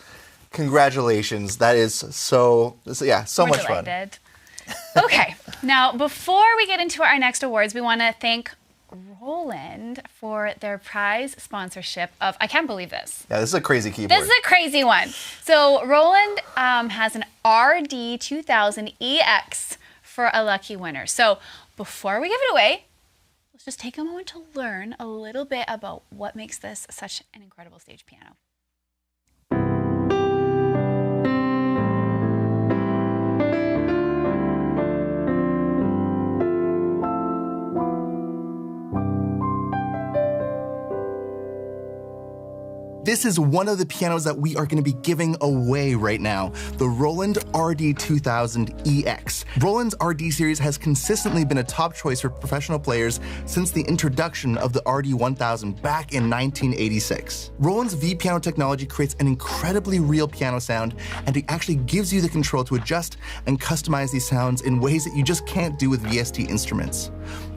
Congratulations. That is so much fun. Delighted. Okay, now before we get into our next awards, we want to thank Roland for their prize sponsorship of, I can't believe this. Yeah, this is a crazy keyboard. This is a crazy one. So Roland has an RD-2000EX for a lucky winner. So before we give it away, let's just take a moment to learn a little bit about what makes this such an incredible stage piano. This is one of the pianos that we are going to be giving away right now, the Roland RD-2000EX. Roland's RD series has consistently been a top choice for professional players since the introduction of the RD-1000 back in 1986. Roland's V-piano technology creates an incredibly real piano sound, and it actually gives you the control to adjust and customize these sounds in ways that you just can't do with VST instruments.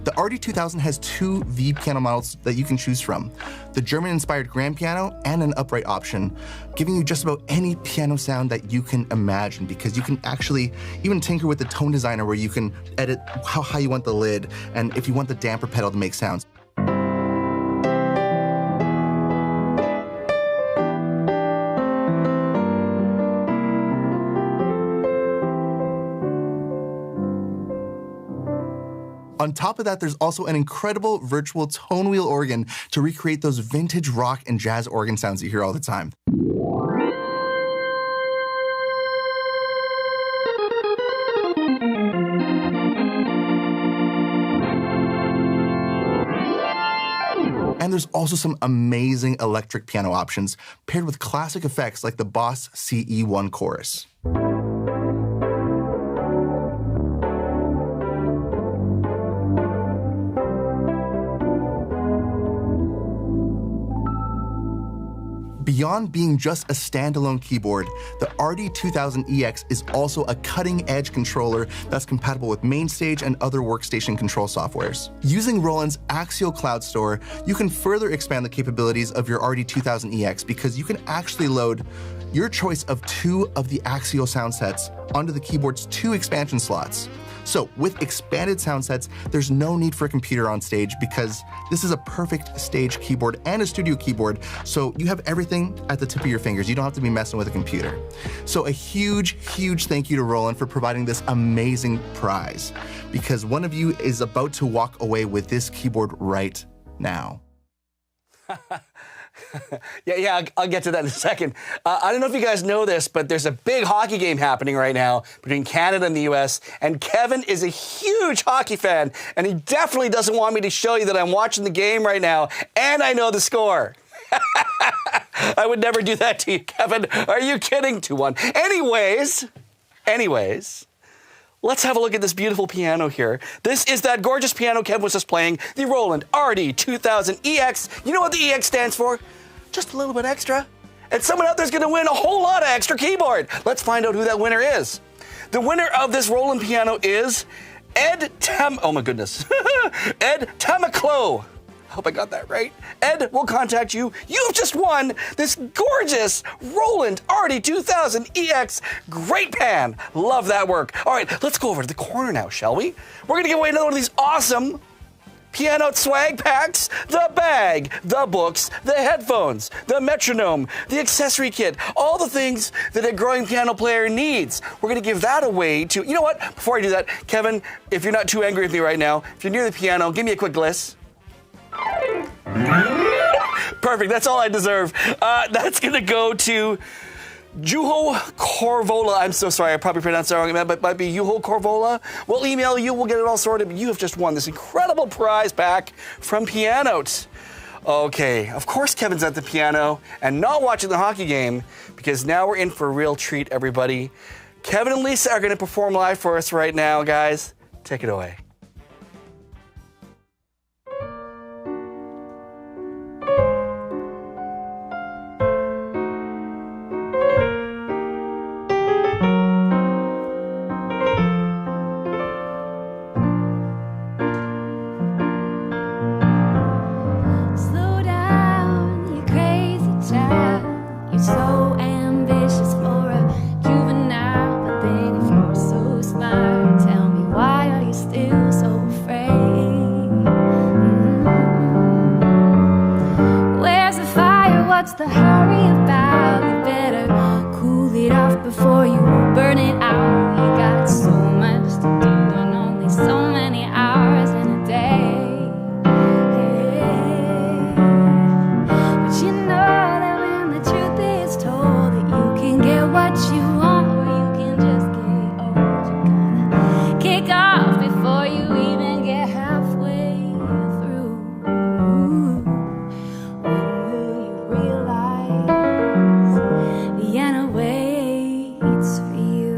The RD-2000 has two V-piano models that you can choose from, the German-inspired grand piano and an upright option, giving you just about any piano sound that you can imagine, because you can actually even tinker with the tone designer where you can edit how high you want the lid and if you want the damper pedal to make sounds. On top of that, there's also an incredible virtual tone wheel organ to recreate those vintage rock and jazz organ sounds you hear all the time. And there's also some amazing electric piano options paired with classic effects like the Boss CE1 chorus. Beyond being just a standalone keyboard, the RD-2000EX is also a cutting-edge controller that's compatible with MainStage and other workstation control softwares. Using Roland's Axial Cloud Store, you can further expand the capabilities of your RD-2000EX because you can actually load your choice of two of the Axial sound sets onto the keyboard's two expansion slots. So with expanded sound sets, there's no need for a computer on stage because this is a perfect stage keyboard and a studio keyboard, so you have everything at the tip of your fingers. You don't have to be messing with a computer. So a huge, huge thank you to Roland for providing this amazing prize, because one of you is about to walk away with this keyboard right now. Yeah, I'll get to that in a second. I don't know if you guys know this, but there's a big hockey game happening right now between Canada and the US, and Kevin is a huge hockey fan, and he definitely doesn't want me to show you that I'm watching the game right now, and I know the score. I would never do that to you, Kevin. Are you kidding? 2-1. Anyways, let's have a look at this beautiful piano here. This is that gorgeous piano Kevin was just playing, the Roland RD-2000EX. You know what the EX stands for? Just a little bit extra. And someone out there's gonna win a whole lot of extra keyboard. Let's find out who that winner is. The winner of this Roland piano is Ed Tamaclo. I hope I got that right. Ed will contact you. You've just won this gorgeous Roland RD-2000EX Great Pan. Love that work. All right, let's go over to the corner now, shall we? We're gonna give away another one of these awesome Pianote swag packs, the bag, the books, the headphones, the metronome, the accessory kit, all the things that a growing piano player needs. We're gonna give that away to, you know what? Before I do that, Kevin, if you're not too angry with me right now, if you're near the piano, give me a quick gliss. Perfect, that's all I deserve. That's gonna go to Juho Korvola. I'm so sorry, I probably pronounced that wrong, but it might be Juho Korvola. We'll email you, we'll get it all sorted, but you have just won this incredible prize pack from Pianote. Okay, of course Kevin's at the piano and not watching the hockey game, because now we're in for a real treat, everybody. Kevin and Lisa are gonna perform live for us right now, guys. Take it away. So ambitious for a juvenile, but then if you're so smart, tell me what's the hurry about? You better cool it off before you burn it out. You got so much to do and only so many hours in a day. But you know that when the truth is told, that you can get what you want, or you can just get old. You're gonna kick off before you even get halfway through. When will you realize Vienna waits for you?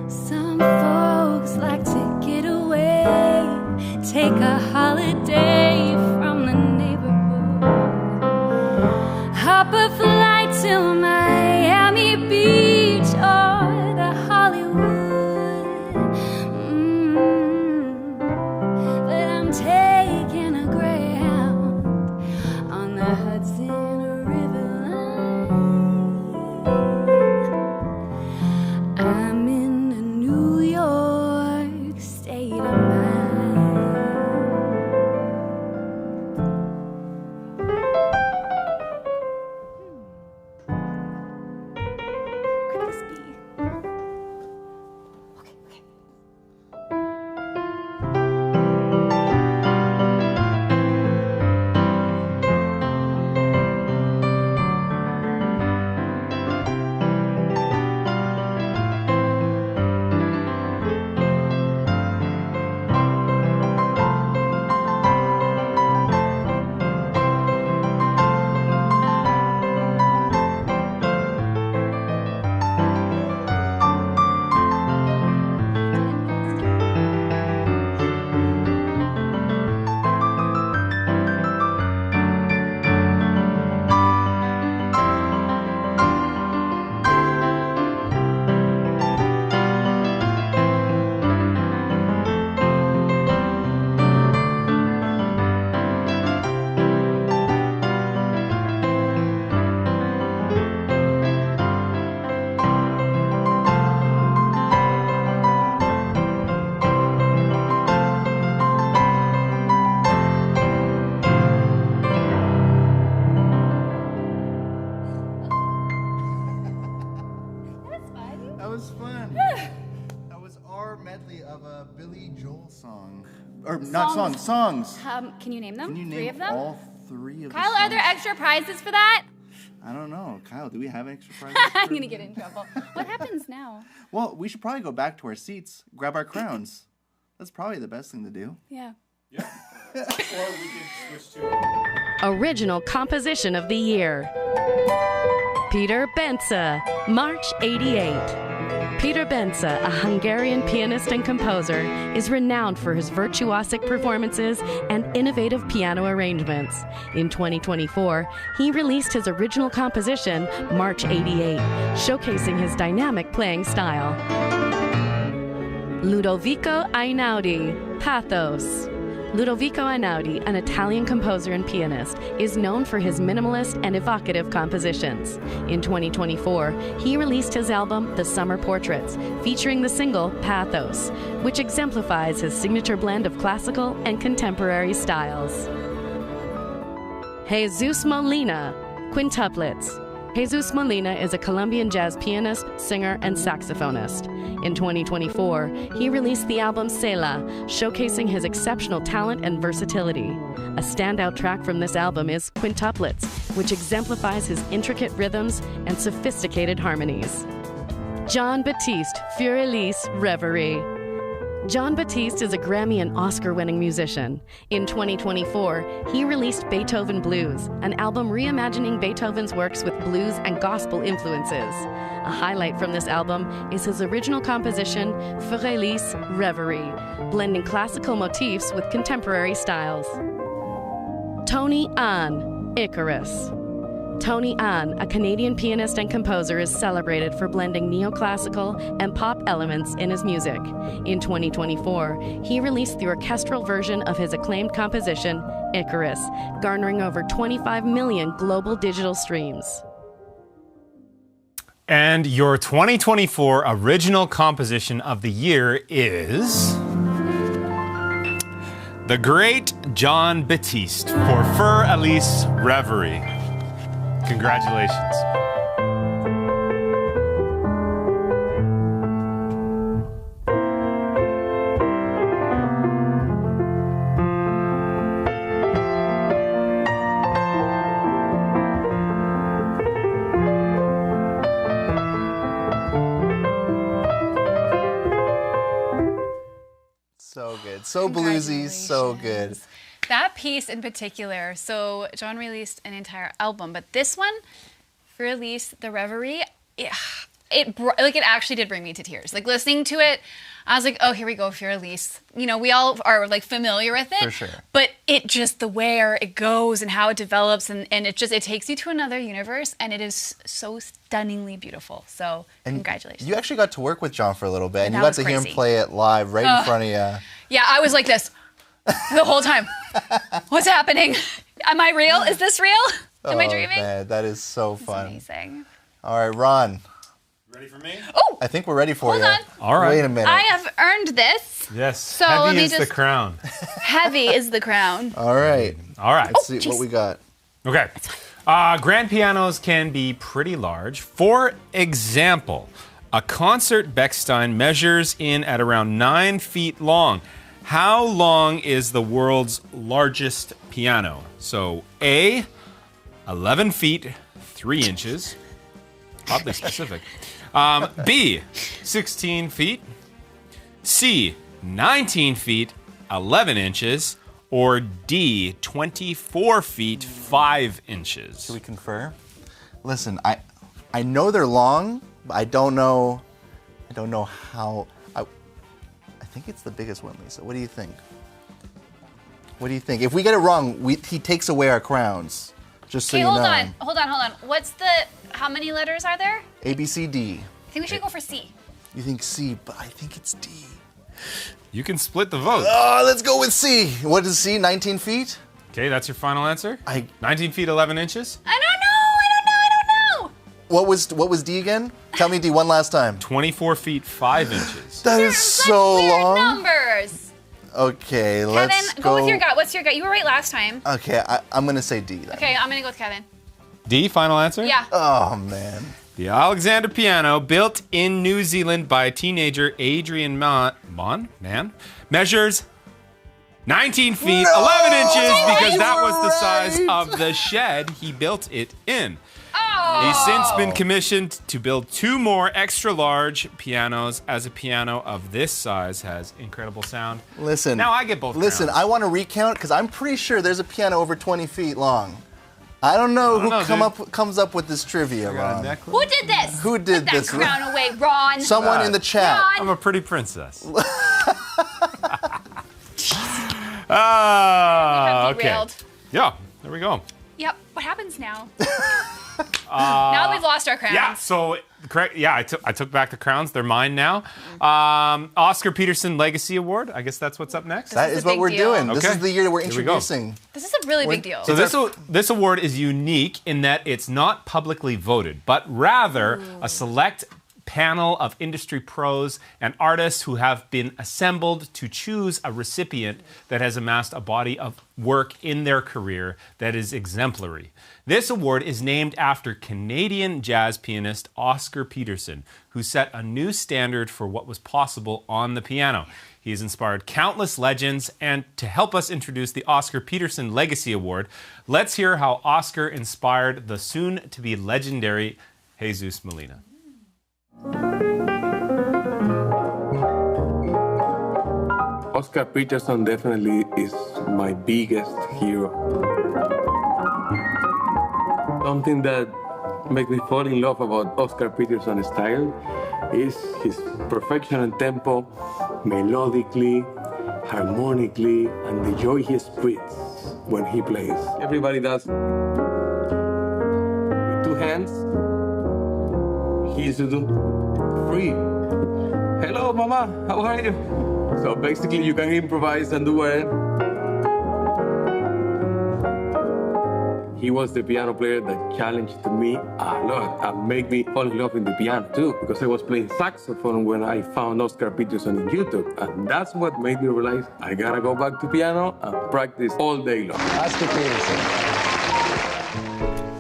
Some folks like to get away, take a holiday from the neighborhood, hop a flight to Miami Beach or to Hollywood. But I'm taking a Greyhound on the Hudson River line. I'm in a New York state of mind. Could this be? Okay. That was fun. That was our medley of a Billy Joel song. Or not songs, songs. Can you name them? Can you Three name of them? all three of Kyle, the songs? are there extra prizes for that? I don't know. Kyle, do we have extra prizes? I'm gonna get in trouble. What happens now? Well, we should probably go back to our seats, grab our crowns. That's probably the best thing to do. Yeah. Or we can switch to Original Composition of the Year. Peter Bence, March 88. Peter Bence, a Hungarian pianist and composer, is renowned for his virtuosic performances and innovative piano arrangements. In 2024, he released his original composition, March 88, showcasing his dynamic playing style. Ludovico Einaudi, Pathos. Ludovico Einaudi, an Italian composer and pianist, is known for his minimalist and evocative compositions. In 2024, he released his album, The Summer Portraits, featuring the single Pathos, which exemplifies his signature blend of classical and contemporary styles. Jesus Molina, Quintuplets. Jesus Molina is a Colombian jazz pianist, singer, and saxophonist. In 2024, he released the album Cela, showcasing his exceptional talent and versatility. A standout track from this album is Quintuplets, which exemplifies his intricate rhythms and sophisticated harmonies. Jean-Baptiste Feurelis Reverie. Jon Batiste is a Grammy and Oscar-winning musician. In 2024, he released Beethoven Blues, an album reimagining Beethoven's works with blues and gospel influences. A highlight from this album is his original composition, For Elise, Reverie, blending classical motifs with contemporary styles. Tony Ahn, Icarus. Tony Ahn, a Canadian pianist and composer, is celebrated for blending neoclassical and pop elements in his music. In 2024, he released the orchestral version of his acclaimed composition, Icarus, garnering over 25 million global digital streams. And your 2024 original composition of the year is the great Jon Batiste for Für Elise Reverie. Congratulations. So good. So bluesy, so good. That piece in particular, so Jon released an entire album, but this one, For Elise, the Reverie, it actually did bring me to tears. Like listening to it, I was like, oh, here we go, For Elise. You know, we all are like familiar with it. For sure. But it just, the where it goes and how it develops and it takes you to another universe and it is so stunningly beautiful. So congratulations. You actually got to work with Jon for a little bit and you That got was to hear him crazy. play it live right in front of you. Yeah, I was like this the whole time. What's happening? Am I real? Is this real? Am I dreaming? Man, that is so fun. Amazing. All right, Ron. Ready for me? Oh! I think we're ready for Hold you. on. All right. Wait a minute. I have earned this. Yes. So let Heavy me is the just- crown. Heavy is the crown. All right. All right. Let's see what we got. Okay. Grand pianos can be pretty large. For example, a concert Bechstein measures in at around 9 feet long. How long is the world's largest piano? So A, 11 feet, 3 inches. Oddly specific. B, 16 feet. C, 19 feet, 11 inches. Or D, 24 feet, 5 inches. Should we confer? Listen, I know they're long, but I don't know how. I think it's the biggest one, Lisa. What do you think? What do you think? If we get it wrong, he takes away our crowns. Just so Okay, you know. hold on. How many letters are there? A, B, C, D. I think we should go for C. You think C, but I think it's D. You can split the vote. Oh, let's go with C. What is C? 19 feet? Okay, that's your final answer? 19 feet, 11 inches? I don't know. What was D again? Tell me D one last time. 24 feet, 5 inches. That is so Weird long. numbers. Okay, let's Kevin, go with your gut. What's your gut? You were right last time. Okay, I'm going to say D then. Okay, I'm going to go with Kevin. D, final answer? Yeah. Oh, man. The Alexander piano, built in New Zealand by teenager Adrian Mann, measures 19 feet, 11 inches because that was the size of the shed he built it in. Oh. He's since been commissioned to build 2 more extra large pianos, as a piano of this size has incredible sound. Listen. Now I get both Listen, crowns. I want to recount because I'm pretty sure there's a piano over 20 feet long. I don't know who comes up with this trivia, Ron. Who did this? Who did Put this? that crown away, Ron. Someone in the chat. Ron. I'm a pretty princess. We have Okay. derailed. Yeah, there we go. Yep. What happens now? Now we've lost our crowns. Yeah, so correct. Yeah, I took back the crowns. They're mine now. Oscar Peterson Legacy Award. I guess that's what's up next. That is what we're doing. This Okay. is the year that we're Here we go. introducing. This is a really big deal. So this award is unique in that it's not publicly voted, but rather a select panel of industry pros and artists who have been assembled to choose a recipient that has amassed a body of work in their career that is exemplary. This award is named after Canadian jazz pianist Oscar Peterson, who set a new standard for what was possible on the piano. He has inspired countless legends, and to help us introduce the Oscar Peterson Legacy Award, let's hear how Oscar inspired the soon-to-be legendary Jesus Molina. Oscar Peterson definitely is my biggest hero. Something that makes me fall in love about Oscar Peterson's style is his perfection and tempo, melodically, harmonically, and the joy he spreads when he plays. Everybody does with 2 hands. He used to do 3. Hello, mama, how are you? So basically you can improvise and do whatever. He was the piano player that challenged me a lot and made me fall in love with the piano too, because I was playing saxophone when I found Oscar Peterson in YouTube, and that's what made me realize I gotta go back to piano and practice all day long. Oscar Peterson.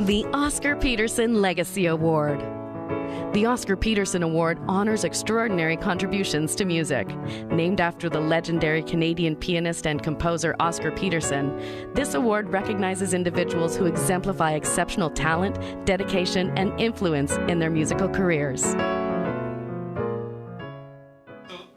The Oscar Peterson Legacy Award. The Oscar Peterson Award honors extraordinary contributions to music. Named after the legendary Canadian pianist and composer Oscar Peterson, this award recognizes individuals who exemplify exceptional talent, dedication, and influence in their musical careers. So,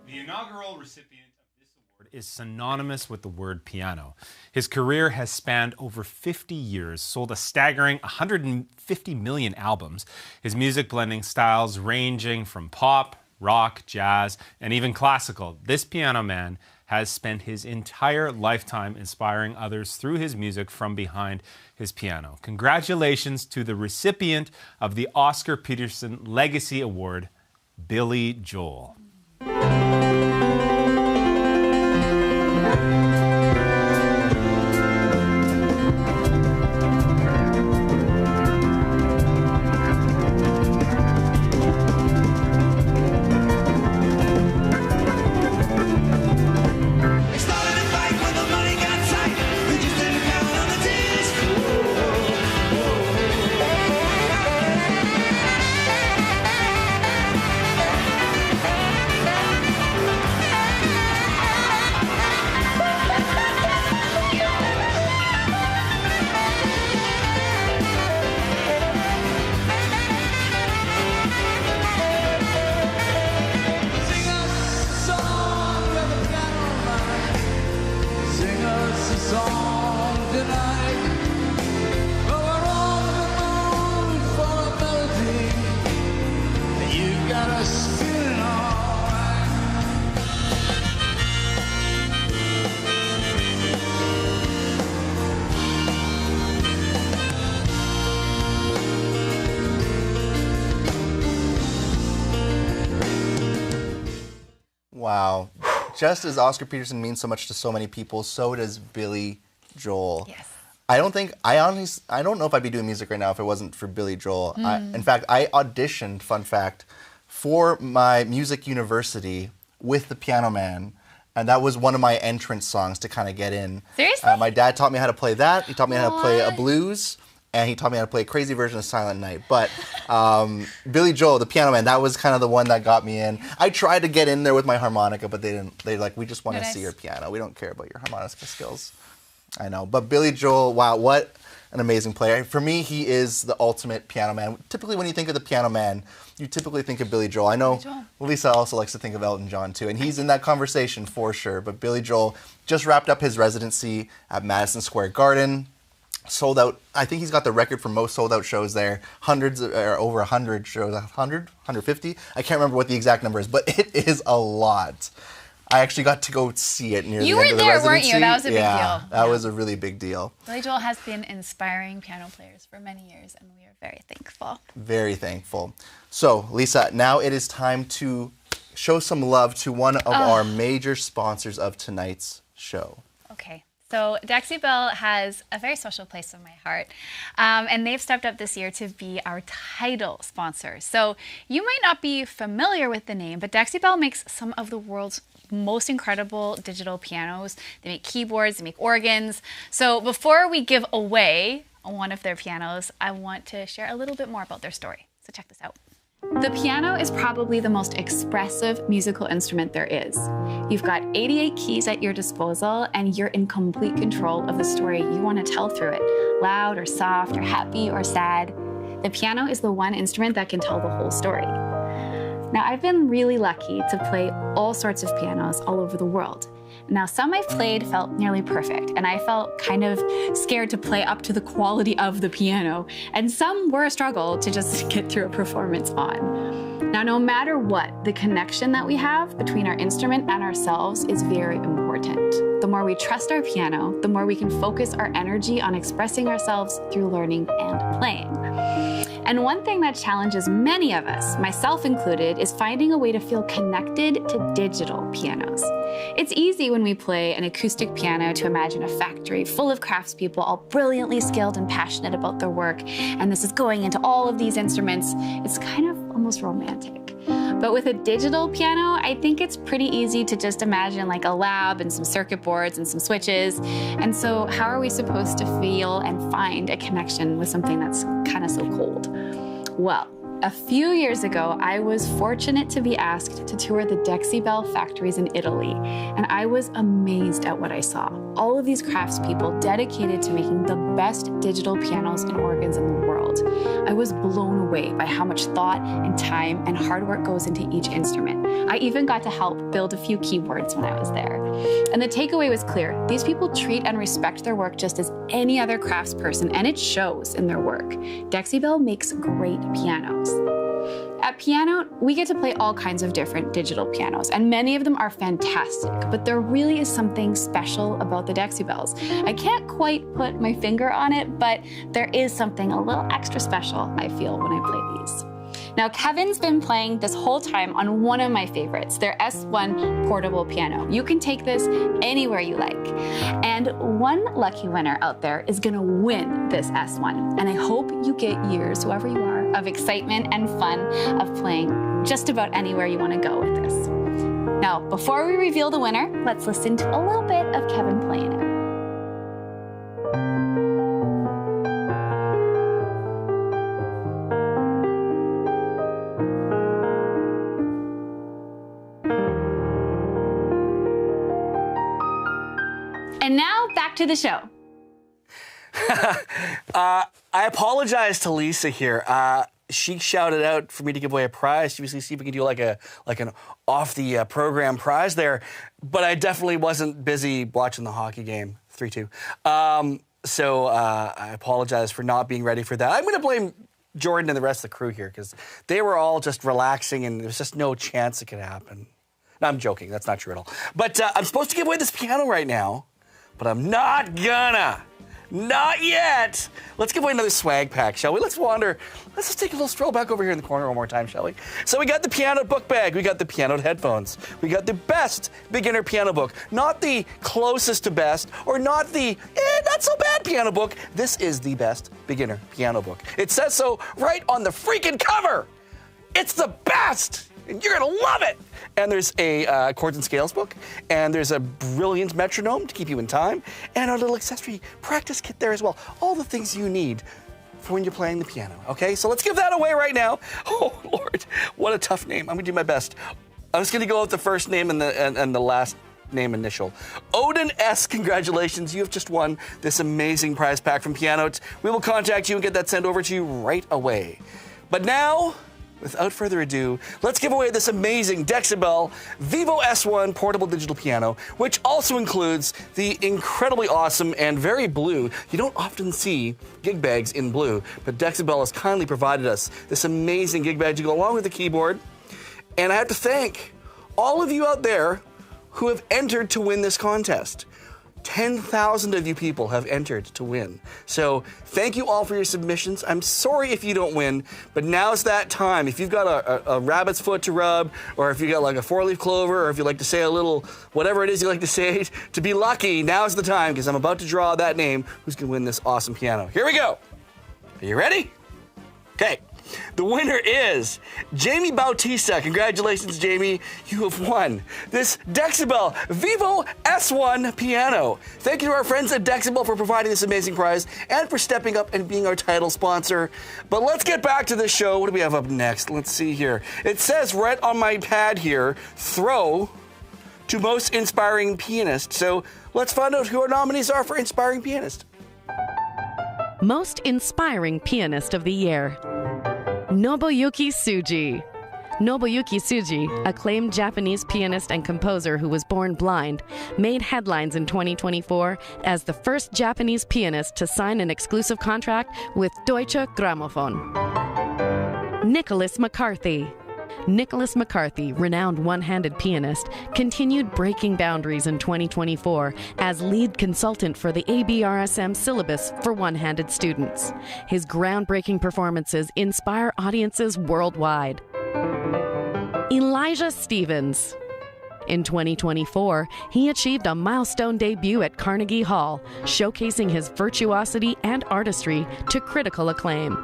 the inaugural recipient of this award is synonymous with the word piano. His career has spanned over 50 years, sold a staggering 150 million albums, his music blending styles ranging from pop, rock, jazz, and even classical. This piano man has spent his entire lifetime inspiring others through his music from behind his piano. Congratulations to the recipient of the Oscar Peterson Legacy Award, Billy Joel. Wow. Just as Oscar Peterson means so much to so many people, so does Billy Joel. Yes. I don't know if I'd be doing music right now if it wasn't for Billy Joel. In fact, I auditioned, fun fact, for my music university with the Piano Man. And that was one of my entrance songs to kind of get in. Seriously? My dad taught me how to play that. He taught me how to play a blues. And he taught me how to play a crazy version of Silent Night. But Billy Joel, the Piano Man, that was kind of the one that got me in. I tried to get in there with my harmonica, but they didn't. They're like, we just want to see your piano. We don't care about your harmonica skills. I know. But Billy Joel, wow, what an amazing player. For me, he is the ultimate piano man. Typically, when you think of the Piano Man, you typically think of Billy Joel. I know Lisa also likes to think of Elton John, too. And he's in that conversation for sure. But Billy Joel just wrapped up his residency at Madison Square Garden. Sold out. I think he's got the record for most sold out shows there. Hundreds or over 100 shows. 100? 150? I can't remember what the exact number is, but it is a lot. I actually got to go see it near the end of the residency. You were there, weren't you? That was a big deal. That was a really big deal. Billy Joel has been inspiring piano players for many years, and we are very thankful. Very thankful. So, Lisa, now it is time to show some love to one of our major sponsors of tonight's show. Okay. So Dexibell has a very special place in my heart, and they've stepped up this year to be our title sponsor. So you might not be familiar with the name, but Dexibell makes some of the world's most incredible digital pianos. They make keyboards, they make organs. So before we give away one of their pianos, I want to share a little bit more about their story. So check this out. The piano is probably the most expressive musical instrument there is. You've got 88 keys at your disposal, and you're in complete control of the story you want to tell through it, loud or soft or happy or sad. The piano is the one instrument that can tell the whole story. Now, I've been really lucky to play all sorts of pianos all over the world, Now, some I've played felt nearly perfect, and I felt kind of scared to play up to the quality of the piano, and some were a struggle to just get through a performance on. Now, no matter what, the connection that we have between our instrument and ourselves is very important. The more we trust our piano, the more we can focus our energy on expressing ourselves through learning and playing. And one thing that challenges many of us, myself included, is finding a way to feel connected to digital pianos. It's easy when we play an acoustic piano to imagine a factory full of craftspeople all brilliantly skilled and passionate about their work, and this is going into all of these instruments. It's kind of almost romantic. But with a digital piano, I think it's pretty easy to just imagine like a lab and some circuit boards and some switches. And so how are we supposed to feel and find a connection with something that's kind of so cold? Well, a few years ago, I was fortunate to be asked to tour the Dexibell factories in Italy, and I was amazed at what I saw. All of these craftspeople dedicated to making the best digital pianos and organs in the world. I was blown away by how much thought and time and hard work goes into each instrument. I even got to help build a few keyboards when I was there. And the takeaway was clear. These people treat and respect their work just as any other craftsperson, and it shows in their work. Dexibell makes great pianos. At Pianote, we get to play all kinds of different digital pianos, and many of them are fantastic, but there really is something special about the Dexibells. I can't quite put my finger on it, but there is something a little extra special, I feel, when I play these. Now, Kevin's been playing this whole time on one of my favorites, their S1 portable piano. You can take this anywhere you like. And one lucky winner out there is gonna win this S1. And I hope you get years, whoever you are, of excitement and fun of playing just about anywhere you wanna go with this. Now, before we reveal the winner, let's listen to a little bit of Kevin playing it. And now, back to the show. I apologize to Lisa here. She shouted out for me to give away a prize. She was going to see if we could do like an off the program prize there, but I definitely wasn't busy watching the hockey game, 3-2. So I apologize for not being ready for that. I'm going to blame Jordan and the rest of the crew here because they were all just relaxing and there's just no chance it could happen. No, I'm joking. That's not true at all. But I'm supposed to give away this piano right now. But I'm not gonna. Not yet. Let's give away another swag pack, shall we? Let's wander. Let's just take a little stroll back over here in the corner one more time, shall we? So we got the Pianote book bag. We got the Pianote headphones. We got the best beginner piano book. Not the closest to best or not the not so bad piano book. This is the best beginner piano book. It says so right on the freaking cover. It's the best. And you're gonna love it. And there's a chords and scales book, and there's a brilliant metronome to keep you in time, and our little accessory practice kit there as well. All the things you need for when you're playing the piano, okay? So let's give that away right now. Oh, Lord, what a tough name. I'm gonna do my best. I'm just gonna go with the first name and the last name initial. Odin S., congratulations. You have just won this amazing prize pack from Pianote. We will contact you and get that sent over to you right away. But now, without further ado, let's give away this amazing Dexibell Vivo S1 portable digital piano, which also includes the incredibly awesome and very blue. You don't often see gig bags in blue, but Dexibell has kindly provided us this amazing gig bag to go along with the keyboard. And I have to thank all of you out there who have entered to win this contest. 10,000 of you people have entered to win. So thank you all for your submissions. I'm sorry if you don't win, but now's that time. If you've got a rabbit's foot to rub, or if you got like a four-leaf clover, or if you like to say a little, whatever it is you like to say, to be lucky, now's the time, because I'm about to draw that name who's going to win this awesome piano. Here we go. Are you ready? Okay. The winner is Jamie Bautista. Congratulations, Jamie. You have won this Dexibell Vivo S1 piano. Thank you to our friends at Dexibell for providing this amazing prize and for stepping up and being our title sponsor. But let's get back to the show. What do we have up next? Let's see here. It says right on my pad here, throw to most inspiring pianist. So let's find out who our nominees are for inspiring pianist. Most Inspiring Pianist of the Year. Nobuyuki Tsuji. Nobuyuki Tsuji, acclaimed Japanese pianist and composer who was born blind, made headlines in 2024 as the first Japanese pianist to sign an exclusive contract with Deutsche Grammophon. Nicholas McCarthy. Nicholas McCarthy, renowned one-handed pianist, continued breaking boundaries in 2024 as lead consultant for the ABRSM syllabus for one-handed students. His groundbreaking performances inspire audiences worldwide. Elijah Stevens. In 2024, he achieved a milestone debut at Carnegie Hall, showcasing his virtuosity and artistry to critical acclaim.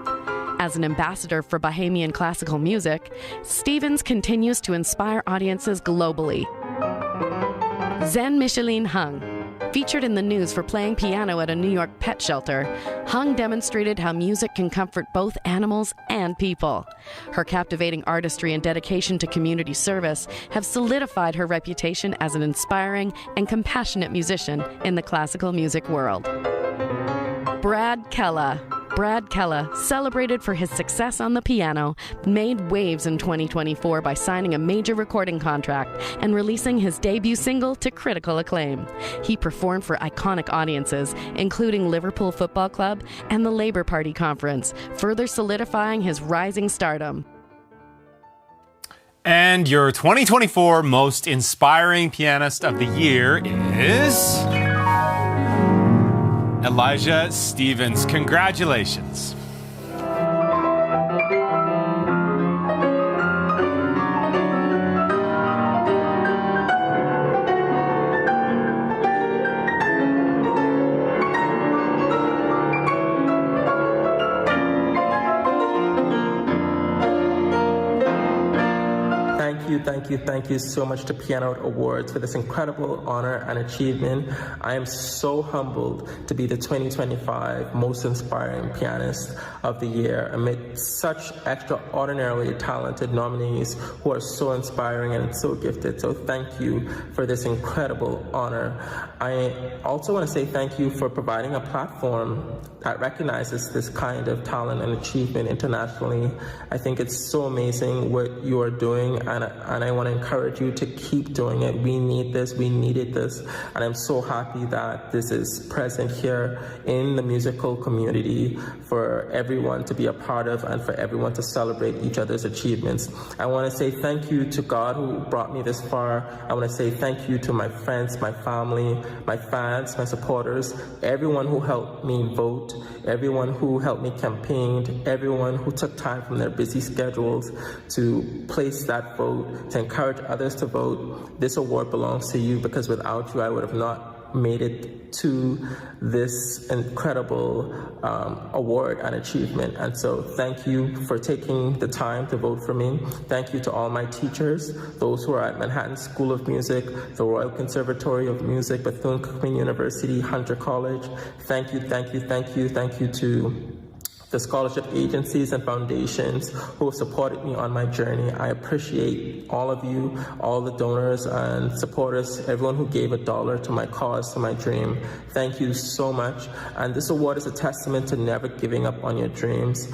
As an ambassador for Bahamian classical music, Stevens continues to inspire audiences globally. Zen Micheline Hung. Featured in the news for playing piano at a New York pet shelter, Hung demonstrated how music can comfort both animals and people. Her captivating artistry and dedication to community service have solidified her reputation as an inspiring and compassionate musician in the classical music world. Brad Kella. Brad Kella, celebrated for his success on the piano, made waves in 2024 by signing a major recording contract and releasing his debut single to critical acclaim. He performed for iconic audiences, including Liverpool Football Club and the Labour Party Conference, further solidifying his rising stardom. And your 2024 Most Inspiring Pianist of the Year is Elijah Stevens. Congratulations. Thank you so much to Pianote Awards for this incredible honor and achievement. I am so humbled to be the 2025 Most Inspiring Pianist of the Year amid such extraordinarily talented nominees who are so inspiring and so gifted. So thank you for this incredible honor. I also want to say thank you for providing a platform that recognizes this kind of talent and achievement internationally. I think it's so amazing what you are doing, and I want to encourage you to keep doing it. We need this, we needed this, and I'm so happy that this is present here in the musical community for everyone to be a part of and for everyone to celebrate each other's achievements. I want to say thank you to God who brought me this far. I want to say thank you to my friends, my family, my fans, my supporters, everyone who helped me vote, everyone who helped me campaign, everyone who took time from their busy schedules to place that vote, to encourage others to vote. This award belongs to you, because without you, I would have not made it to this incredible award and achievement. And so thank you for taking the time to vote for me. Thank you to all my teachers, those who are at Manhattan School of Music, the Royal Conservatory of Music, Bethune-Cookman University, Hunter College. Thank you to the scholarship agencies and foundations who have supported me on my journey. I appreciate all of you, all the donors and supporters, everyone who gave $1 to my cause, to my dream. Thank you so much. And this award is a testament to never giving up on your dreams.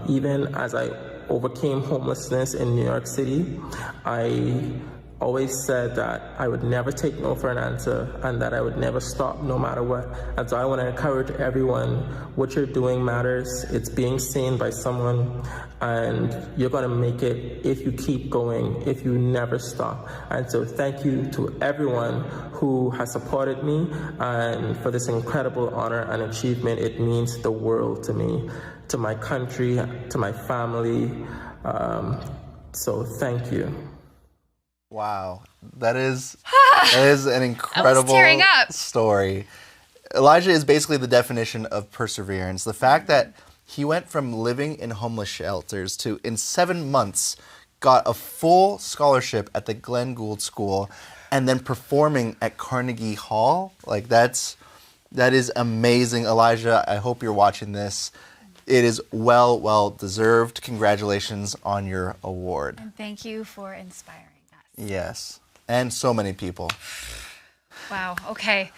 Even as I overcame homelessness in New York City, I always said that I would never take no for an answer and that I would never stop no matter what. And so I want to encourage everyone, what you're doing matters. It's being seen by someone, and you're going to make it if you keep going, if you never stop. And so thank you to everyone who has supported me and for this incredible honor and achievement. It means the world to me, to my country, to my family. So thank you. Wow, that is an incredible story. Elijah is basically the definition of perseverance. The fact that he went from living in homeless shelters to, in 7 months, got a full scholarship at the Glenn Gould School and then performing at Carnegie Hall, like that is amazing. Elijah, I hope you're watching this. It is well deserved. Congratulations on your award. And thank you for inspiring. Yes, and so many people. Wow, okay.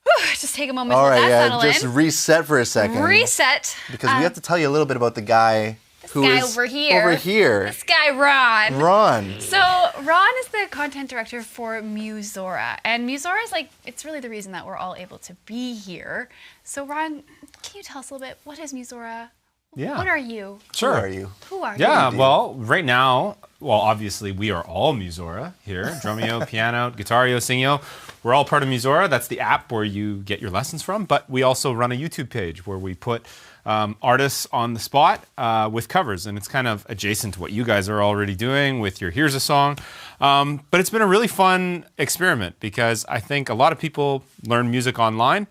Whew, just take a moment to let that settle just in. Reset for a second. Reset. Because we have to tell you a little bit about the guy who guy is over here. Over here. This guy, Ron. Ron. So Ron is the content director for Musora. And Musora is like, it's really the reason that we're all able to be here. So Ron, can you tell us a little bit, what is Musora? Yeah. What are you? Sure. Who are you? Who are you? Yeah, well, right now, obviously we are all Musora here. Drumeo, piano, guitario, singio. We're all part of Musora. That's the app where you get your lessons from. But we also run a YouTube page where we put artists on the spot with covers. And it's kind of adjacent to what you guys are already doing with your Here's a Song. But it's been a really fun experiment because I think a lot of people learn music online.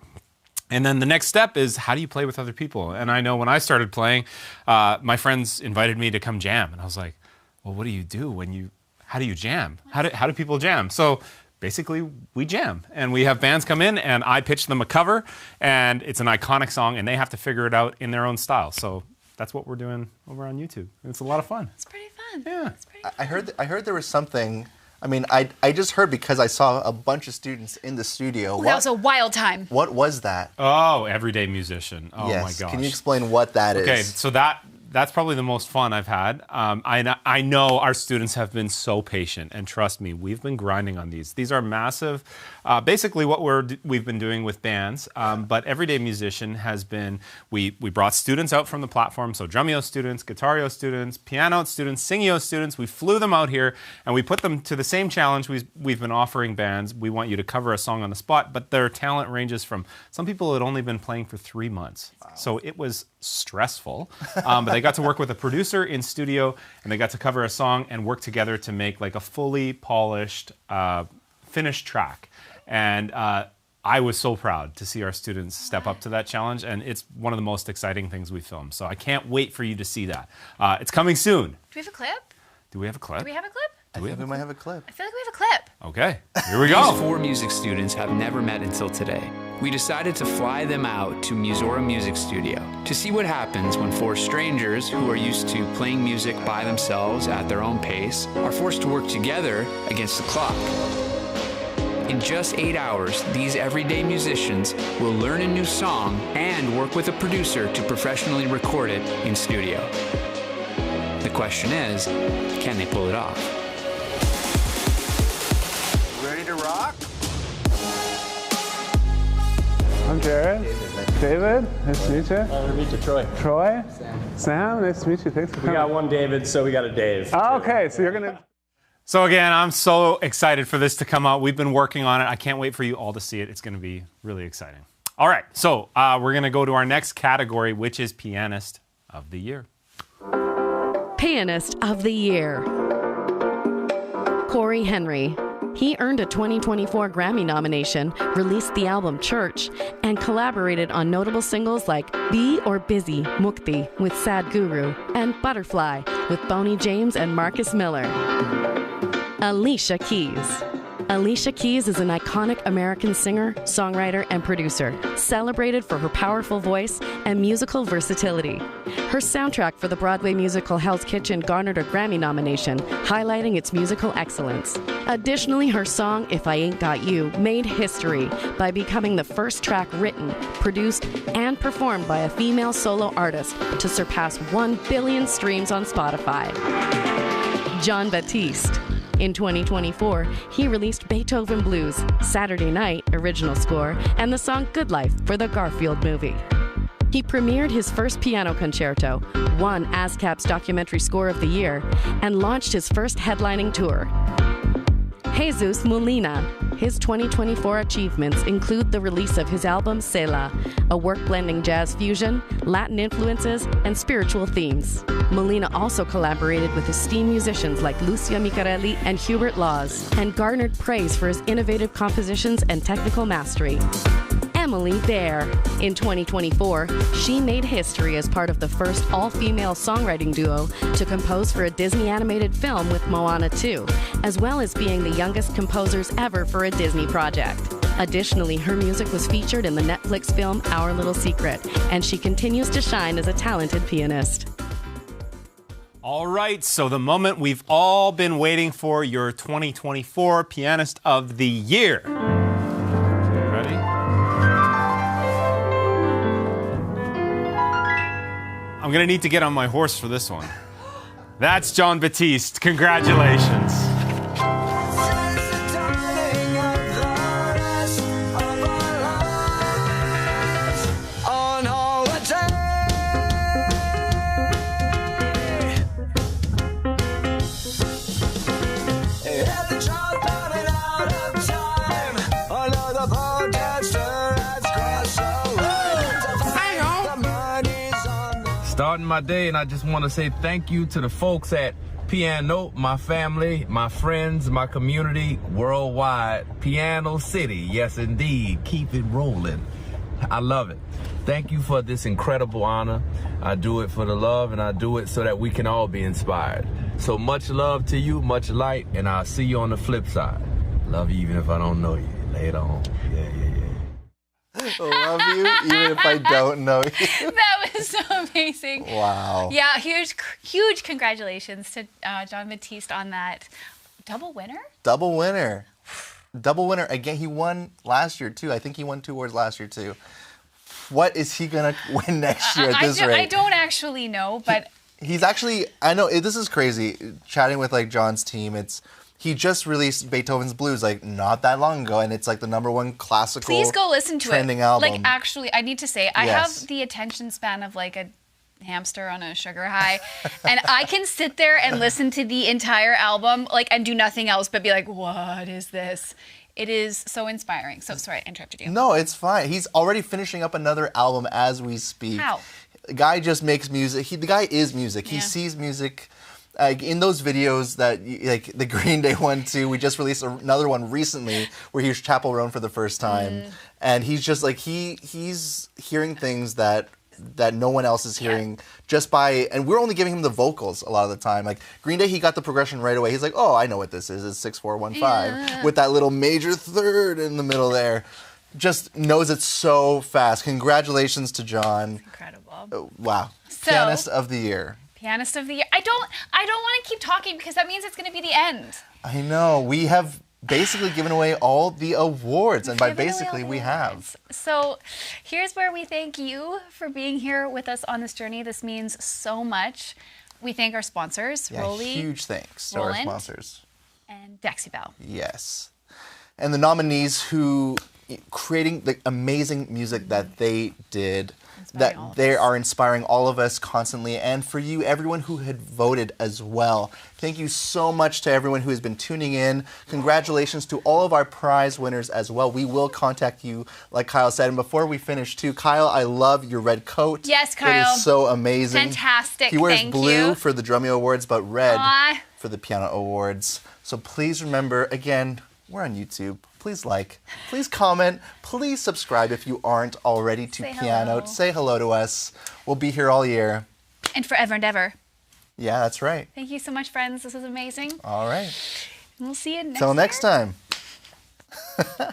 And then the next step is, how do you play with other people? And I know when I started playing, my friends invited me to come jam. And I was like, well, what do you do how do you jam? How do people jam? So basically, we jam. And we have bands come in, and I pitch them a cover, and it's an iconic song, and they have to figure it out in their own style. So that's what we're doing over on YouTube. And it's a lot of fun. It's pretty fun. Yeah. It's pretty fun. I heard there was something. I mean, I just heard because I saw a bunch of students in the studio. Ooh, that was a wild time. What was that? Oh, everyday musician. Oh yes. my gosh. Can you explain what that is? Okay, so that's probably the most fun I've had. I know our students have been so patient, and trust me, we've been grinding on these. These are massive. Basically, what we've been doing with bands, but Everyday Musician has been, we brought students out from the platform, so Drumeo students, Guitario students, Pianote students, Singio students. We flew them out here, and we put them to the same challenge we've been offering bands. We want you to cover a song on the spot, but their talent ranges from, some people had only been playing for 3 months. Wow. So it was stressful, but they got to work with a producer in studio, and they got to cover a song and work together to make like a fully polished, finished track. And I was so proud to see our students step up to that challenge, and it's one of the most exciting things we filmed. So I can't wait for you to see that. It's coming soon. Do we have a clip? Do we have a clip? Do we have a clip? I think we might have a clip. I feel like we have a clip. Okay, here we go. These 4 music students have never met until today. We decided to fly them out to Musora Music Studio to see what happens when 4 strangers who are used to playing music by themselves at their own pace are forced to work together against the clock. In just 8 hours, these everyday musicians will learn a new song and work with a producer to professionally record it in studio. The question is, can they pull it off? Ready to rock? I'm Jared. David, nice to meet you. Nice to meet you, Troy. Troy. Sam, nice to meet you. Thanks for coming. We got one David, so we got a Dave. Oh, okay, so you're gonna. So again, I'm so excited for this to come out. We've been working on it. I can't wait for you all to see it. It's going to be really exciting. All right, so we're going to go to our next category, which is Pianist of the Year. Pianist of the Year. Corey Henry. He earned a 2024 Grammy nomination, released the album Church, and collaborated on notable singles like Be or Busy, Mukti with Sad Guru, and Butterfly with Boney James and Marcus Miller. Alicia Keys. Alicia Keys is an iconic American singer, songwriter, and producer, celebrated for her powerful voice and musical versatility. Her soundtrack for the Broadway musical Hell's Kitchen garnered a Grammy nomination, highlighting its musical excellence. Additionally, her song, If I Ain't Got You, made history by becoming the first track written, produced, and performed by a female solo artist to surpass 1 billion streams on Spotify. John Batiste. In 2024, he released Beethoven Blues, Saturday Night original score, and the song Good Life for the Garfield movie. He premiered his first piano concerto, won ASCAP's Documentary Score of the Year, and launched his first headlining tour. Jesus Molina. His 2024 achievements include the release of his album Sela, a work blending jazz fusion, Latin influences, and spiritual themes. Molina also collaborated with esteemed musicians like Lucia Micarelli and Hubert Laws, and garnered praise for his innovative compositions and technical mastery. Emily Bear. In 2024, she made history as part of the first all-female songwriting duo to compose for a Disney animated film with Moana 2, as well as being the youngest composers ever for a Disney project. Additionally, her music was featured in the Netflix film Our Little Secret, and she continues to shine as a talented pianist. All right, so the moment we've all been waiting for, your 2024 Pianist of the Year. I'm going to need to get on my horse for this one. That's Jon Batiste. Congratulations. Starting my day, and I just want to say thank you to the folks at Pianote, my family, my friends, my community worldwide. Piano City, yes indeed. Keep it rolling. I love it. Thank you for this incredible honor. I do it for the love, and I do it so that we can all be inspired. So much love to you, much light, and I'll see you on the flip side. Love you even if I don't know you. Later on. Yeah. Love you even if I don't know you. That was so amazing. Wow. Yeah, huge congratulations to Jon Batiste on that. Double winner? Double winner. Double winner. Again, he won last year, too. I think he won 2 awards last year, too. What is he going to win next year at this rate? I don't actually know, but... He's actually... I know, this is crazy. Chatting with, like, John's team, he just released Beethoven's Blues, like, not that long ago, and it's, like, the #1 classical Please go listen to trending it. album. Like, actually, I need to say, I have the attention span of, like, a hamster on a sugar high, and I can sit there and listen to the entire album, like, and do nothing else but be like, what is this? It is so inspiring. So, sorry, I interrupted you. No, it's fine. He's already finishing up another album as we speak. How? The guy just makes music. The guy is music. He sees music. In those videos that, like the Green Day one too, we just released another one recently where he was Chapel Roan for the first time, and he's just like he's hearing things that no one else is hearing just by, and we're only giving him the vocals a lot of the time. Like Green Day, he got the progression right away. He's like, oh, I know what this is. It's 6/4 1/5 with that little major third in the middle there. Just knows it so fast. Congratulations to Jon. Incredible. Wow. So, Pianist of the Year. Pianist of the Year. I don't want to keep talking because that means it's going to be the end. I know. We have basically given away all the awards, and by basically we have. So here's where we thank you for being here with us on this journey. This means so much. We thank our sponsors, ROLI. Huge thanks to our sponsors. And Dexibell. Yes. And the nominees who creating the amazing music that they did. That they are inspiring all of us constantly, and for you, everyone who had voted as well. Thank you so much to everyone who has been tuning in. Congratulations to all of our prize winners as well. We will contact you, like Kyle said. And before we finish, too, Kyle, I love your red coat. Yes, Kyle. It is so amazing. Fantastic. He wears Thank blue you. for the Drumeo Awards, but red for the Pianote Awards. So please remember, again, we're on YouTube. Please like, please comment, please subscribe if you aren't already to Pianote. Say hello to us. We'll be here all year. And forever and ever. Yeah, that's right. Thank you so much, friends. This was amazing. All right. We'll see you next Till next time. Bye.